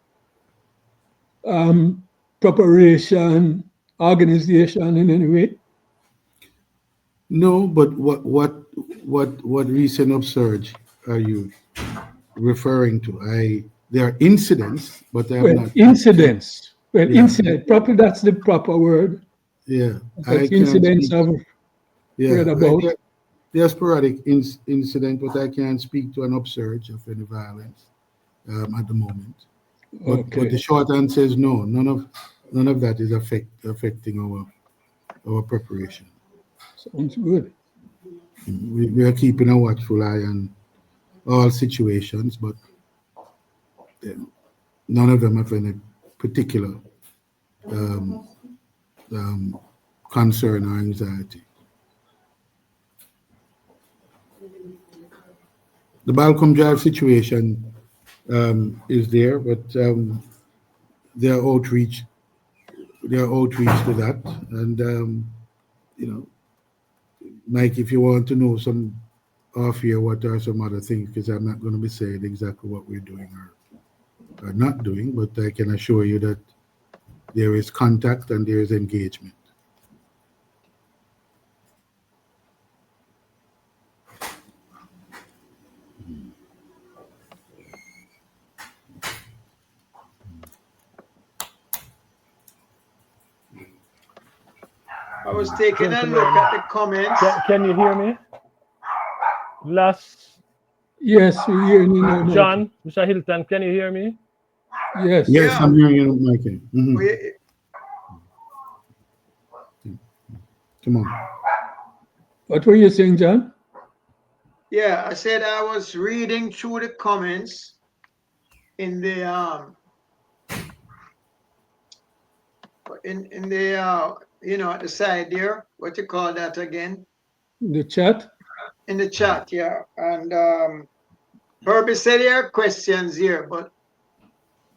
preparation, organization in any way? No, but what recent upsurge are you referring to? There are incidents, but I have Well, not. incidents. Well, Yeah, incident. Probably that's the proper word. yeah. I Because can't incidents speak. I've Yeah, read about. there are sporadic incident, but I can't speak to an upsurge of any violence at the moment. But the Okay, short answer is no. None of that is affecting our preparation. sounds good. We are keeping a watchful eye on all situations, but none of them have any particular um, um, concern or anxiety. The Balcom Drive situation is there, but there are outreach. There are outreach to that, and you know, Mike, if you want to know some off here, what are some other things? Because I'm not going to be saying exactly what we're doing or not doing, but I can assure you that there is contact and there is engagement. I was taking a look Gentlemen, at the comments. can you hear me? Last, Yes, we hear you now, Mikey. John, Mr. Hilton, can you hear me? Yes. Yes, Yeah, I'm hearing you, Mikey. we, Come on. What were you saying, John? yeah. I said I was reading through the comments in the in the at the side there. What you call that again? The chat? In the chat, yeah. And Herbie said there are questions here, but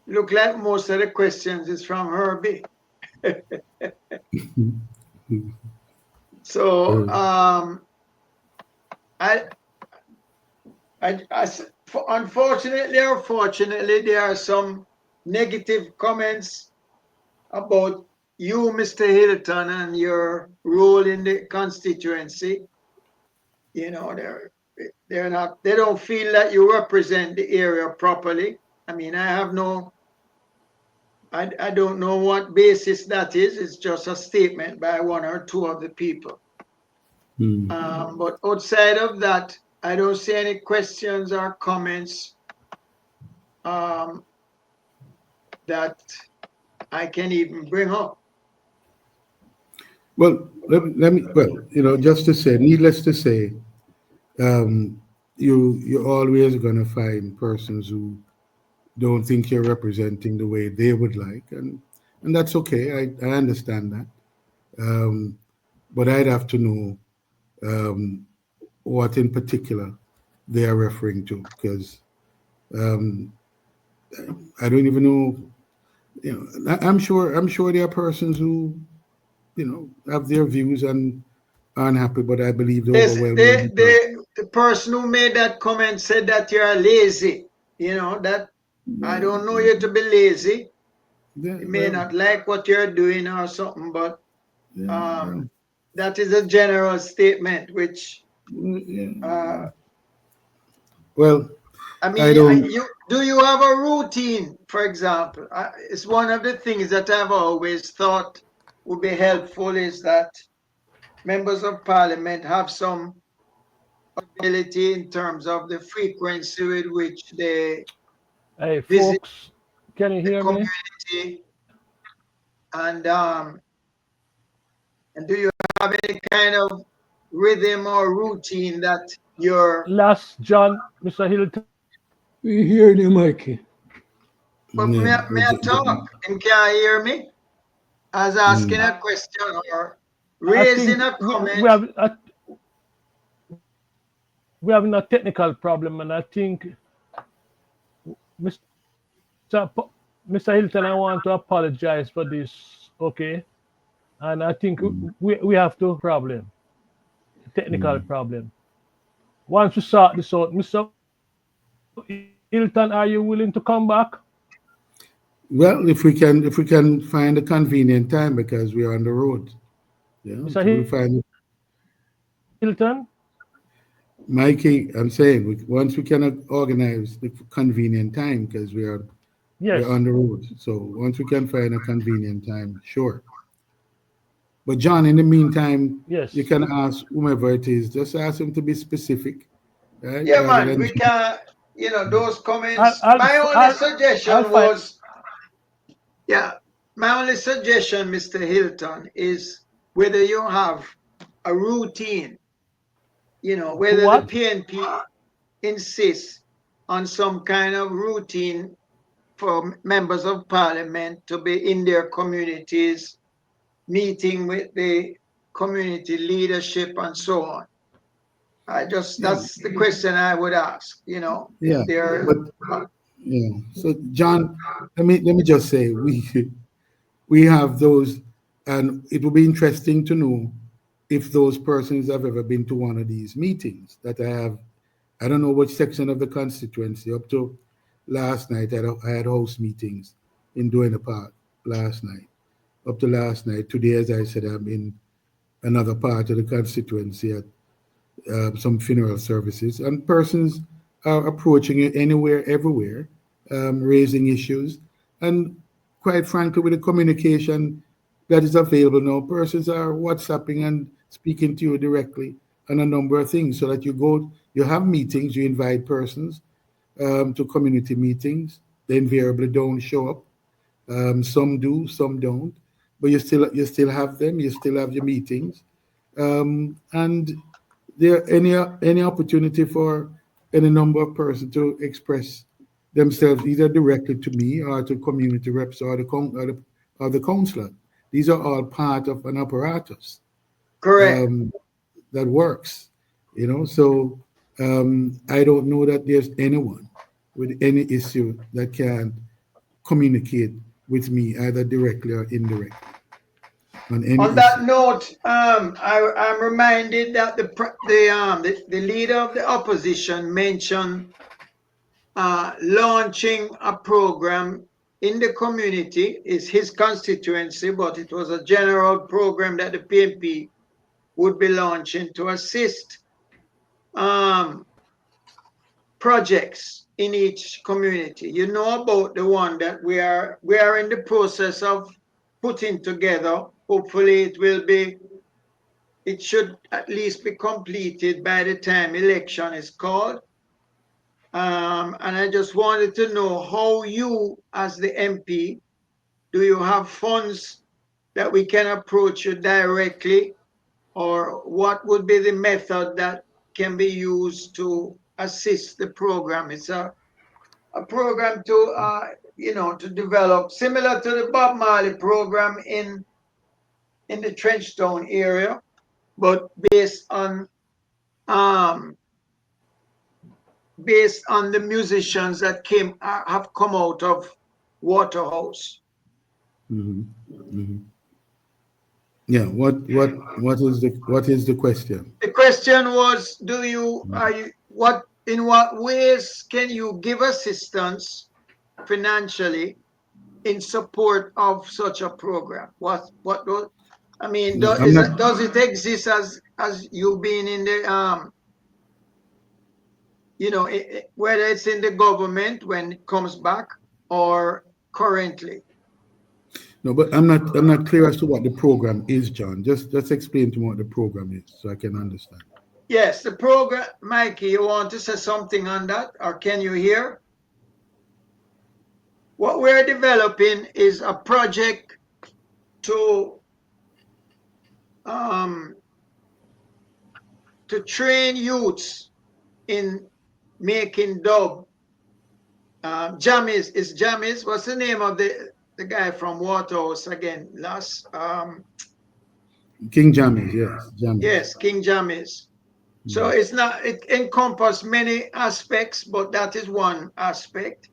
look like most of the questions is from Herbie. So I, unfortunately or fortunately, there are some negative comments about you, Mr. Hylton, and your role in the constituency. They don't feel that you represent the area properly. I mean, I don't know what basis that is. It's just a statement by one or two of the people. But outside of that, I don't see any questions or comments that I can even bring up. Well, let me, well, just to say, needless to say, um, you're always going to find persons who don't think you're representing the way they would like, and that's okay. I understand that. Um, but I'd have to know um, what in particular they are referring to, because um, I don't even know. I'm sure there are persons who have their views and are unhappy, but I believe the Listen, overwhelming majority. the person who made that comment said that you're lazy. That I Yeah, don't know you to be lazy. yeah, You may well, not like what you're doing or something, but yeah, um, well, that is a general statement, which yeah, uh, well, I I mean, don't. do you have a routine, for example? It's one of the things that I've always thought would be helpful is that members of parliament have some ability in terms of the frequency with which they Hey, visit folks, can you the hear me? community, and um, and do you have any kind of rhythm or routine that you're? Last John, Mr. Hilton. We hear you, Mikey. But Yeah, may I talk? And can you hear me? As asking mm, a question or I raising think a we comment. have we having a technical problem, and I think Mr. Mr. Hilton, I want to apologize for this. Okay, and I think mm, we have to problem, technical mm. problem. Once we sort this out, Mr. Hilton, are you willing to come back? Well, if we can find a convenient time because we are on the road, Mr. so we'll find Hilton? Mikey. I'm saying once we can organize the convenient time because we're Yes, on the road. So once we can find a convenient time, sure. But John, in the meantime, yes. you can ask whomever it is. Just ask him to be specific, right? Yeah, Rather man, than we can, those I'll comments. I'll My only I'll, I'll suggestion find. was, yeah, my only suggestion, Mr. Hilton, is whether you have a routine, To whether the what? PNP insists on some kind of routine for members of parliament to be in their communities, meeting with the community leadership and so on. yeah, That's the question I would ask, if yeah. they're, But yeah. So John, let me just say we have those, and it will be interesting to know if those persons have ever been to one of these meetings that I have. I don't know which section of the constituency. Up to last night, I had house meetings in Duena Park last night. Up to last night. Today, as I said, I'm in another part of the constituency at some funeral services, and persons are approaching it anywhere, everywhere, raising issues. And quite frankly, with the communication that is available now, persons are WhatsApping and speaking to you directly on a number of things so that you have meetings, you invite persons to community meetings. They invariably don't show up. Some do, some don't, but you still have them. You still have your meetings, and there any opportunity for any number of persons to express themselves either directly to me or to community reps or the councillor. These are all part of an apparatus correct. um, that works. So I don't know that there's anyone with any issue that can communicate with me either directly or indirectly on any On that issue. note, I'm reminded that the leader of the opposition mentioned launching a program in the community. Is his constituency, but it was a general program that the PNP would be launching to assist um, projects in each community. You know about the one that we are in the process of putting together. Hopefully it should at least be completed by the time election is called. And I just wanted to know how you, as the MP, do you have funds that we can approach you directly, or what would be the method that can be used to assist the program? It's a program to develop similar to the Bob Marley program in the Trenchtown area, but um, based on the musicians that have come out of Waterhouse. Yeah. What is the question? The question was, in what ways can you give assistance financially in support of such a program? I mean, No, I'm not. does it exist as you being in the whether it's in the government when it comes back or currently? No, but I'm not clear as to what the program is, John. Just explain to me what the program is so I can understand. Yes, the program, Mikey, you want to say something on that, or can you hear? What we're developing is a project to train youths in making dub. Jammies. What's the name of the guy from Waterhouse again? King Jammies, yes, Jammies. Yes, King Jammies. So it encompasses many aspects, but that is one aspect.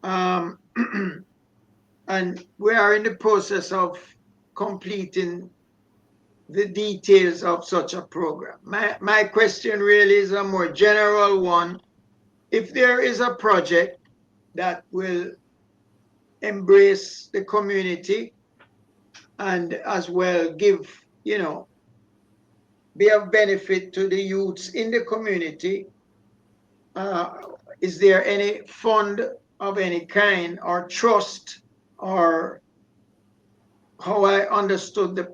And we are in the process of completing the details of such a program. My question really is a more general one. If there is a project that will embrace the community and as well be of benefit to the youths in the community, is there any fund of any kind or trust, or how I understood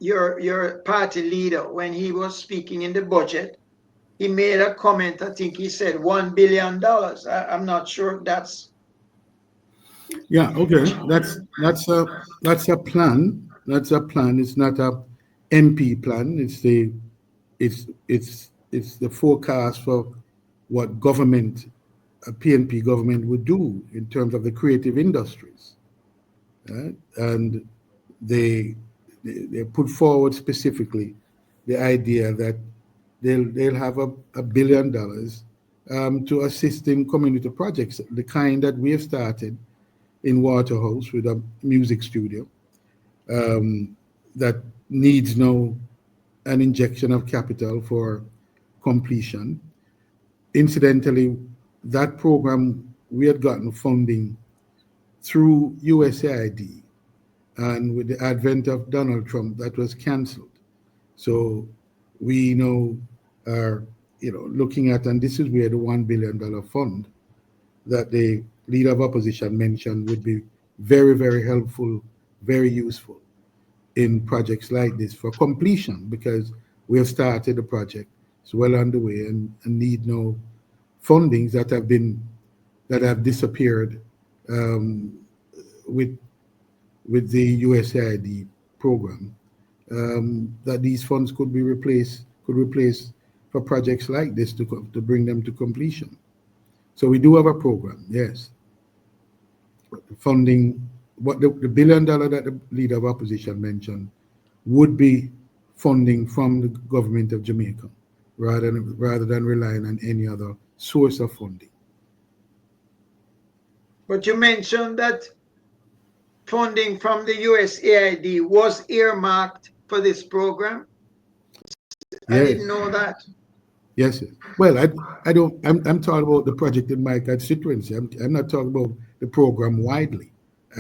your party leader when he was speaking in the budget, he made a comment. I think he said $1 billion. I'm not sure that's. Yeah, okay. That's a plan. That's a plan. It's not a MP plan. It's the forecast for what government, a PNP government would do in terms of the creative industries. Right? And they put forward specifically the idea that they'll have $1 billion to assist in community projects, the kind that we have started in Waterhouse with a music studio that needs now an injection of capital for completion. Incidentally, that program, we had gotten funding through USAID, and with the advent of Donald Trump, that was canceled. So we now are looking at, and this is where the $1 billion fund that the leader of opposition mentioned would be very, very helpful, very useful in projects like this for completion, because we have started the project, it's well underway, and need no fundings that have disappeared with the USAID program, that these funds could replace for projects like this to bring them to completion. So we do have a program, yes. Funding, what the $1 billion that the leader of opposition mentioned would be funding from the government of Jamaica, rather than relying on any other source of funding. But you mentioned that funding from the USAID was earmarked for this program. I didn't know that. Yes. Well, I don't. I'm talking about the project in my constituency. I'm not talking about the program widely.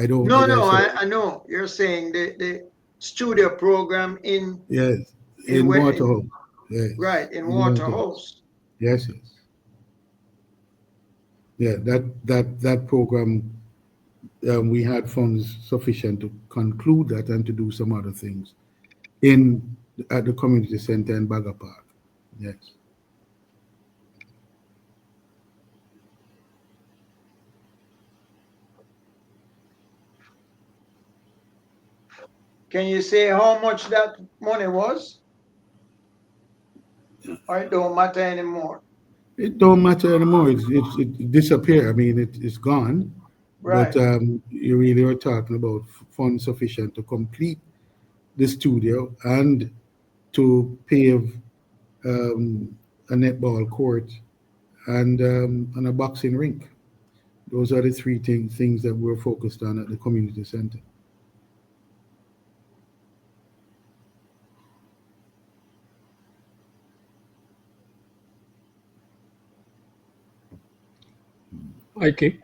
I don't. No, I know you're saying the studio program in. Yes, in Waterhouse. Yes. Right, in Waterhouse. Yes. Yeah, that program, we had funds sufficient to conclude that and to do some other things in at the community center in Baga Park. Yes. Can you say how much that money was? Or it don't matter anymore? It don't matter anymore. It disappear. I mean, it's gone. But Right. you really are talking about funds sufficient to complete the studio and to pave a netball court and a boxing rink. Those are the three things that we're focused on at the community center. Okay.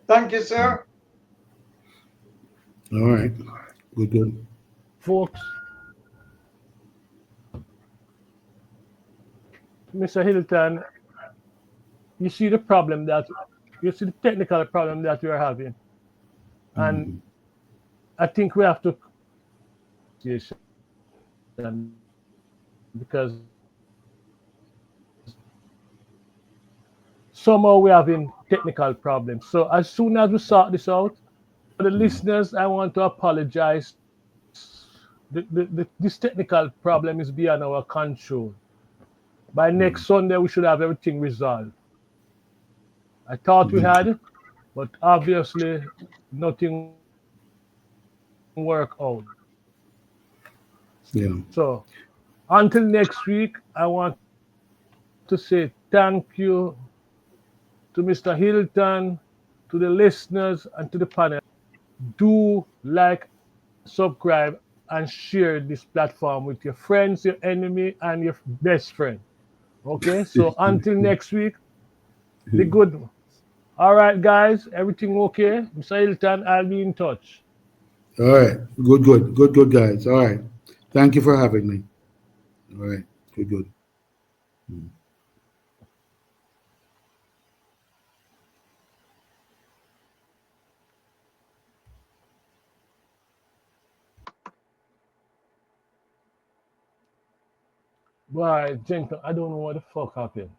Thank you, sir. All right. Good, good. Folks, Mr. Hilton, you see the problem that you see the technical problem that we are having, and Mhm. I think we have to because somehow we're having technical problems. So as soon as we sort this out, for the listeners, I want to apologize. This technical problem is beyond our control. By next Sunday, we should have everything resolved. I thought we Good. had, but obviously nothing worked out. Yeah. So until next week, I want to say thank you to Mr. Hilton, to the listeners, and to the panel. Do like, subscribe, and share this platform with your friends, your enemy, and your best friend. Okay, so until next week, be good. All right, guys, everything okay? Mr. Hilton, I'll be in touch. All right. Good, good. Good, good, guys. All right. Thank you for having me. All right. Good, good. Boy, Jenkins, I don't know what the fuck happened.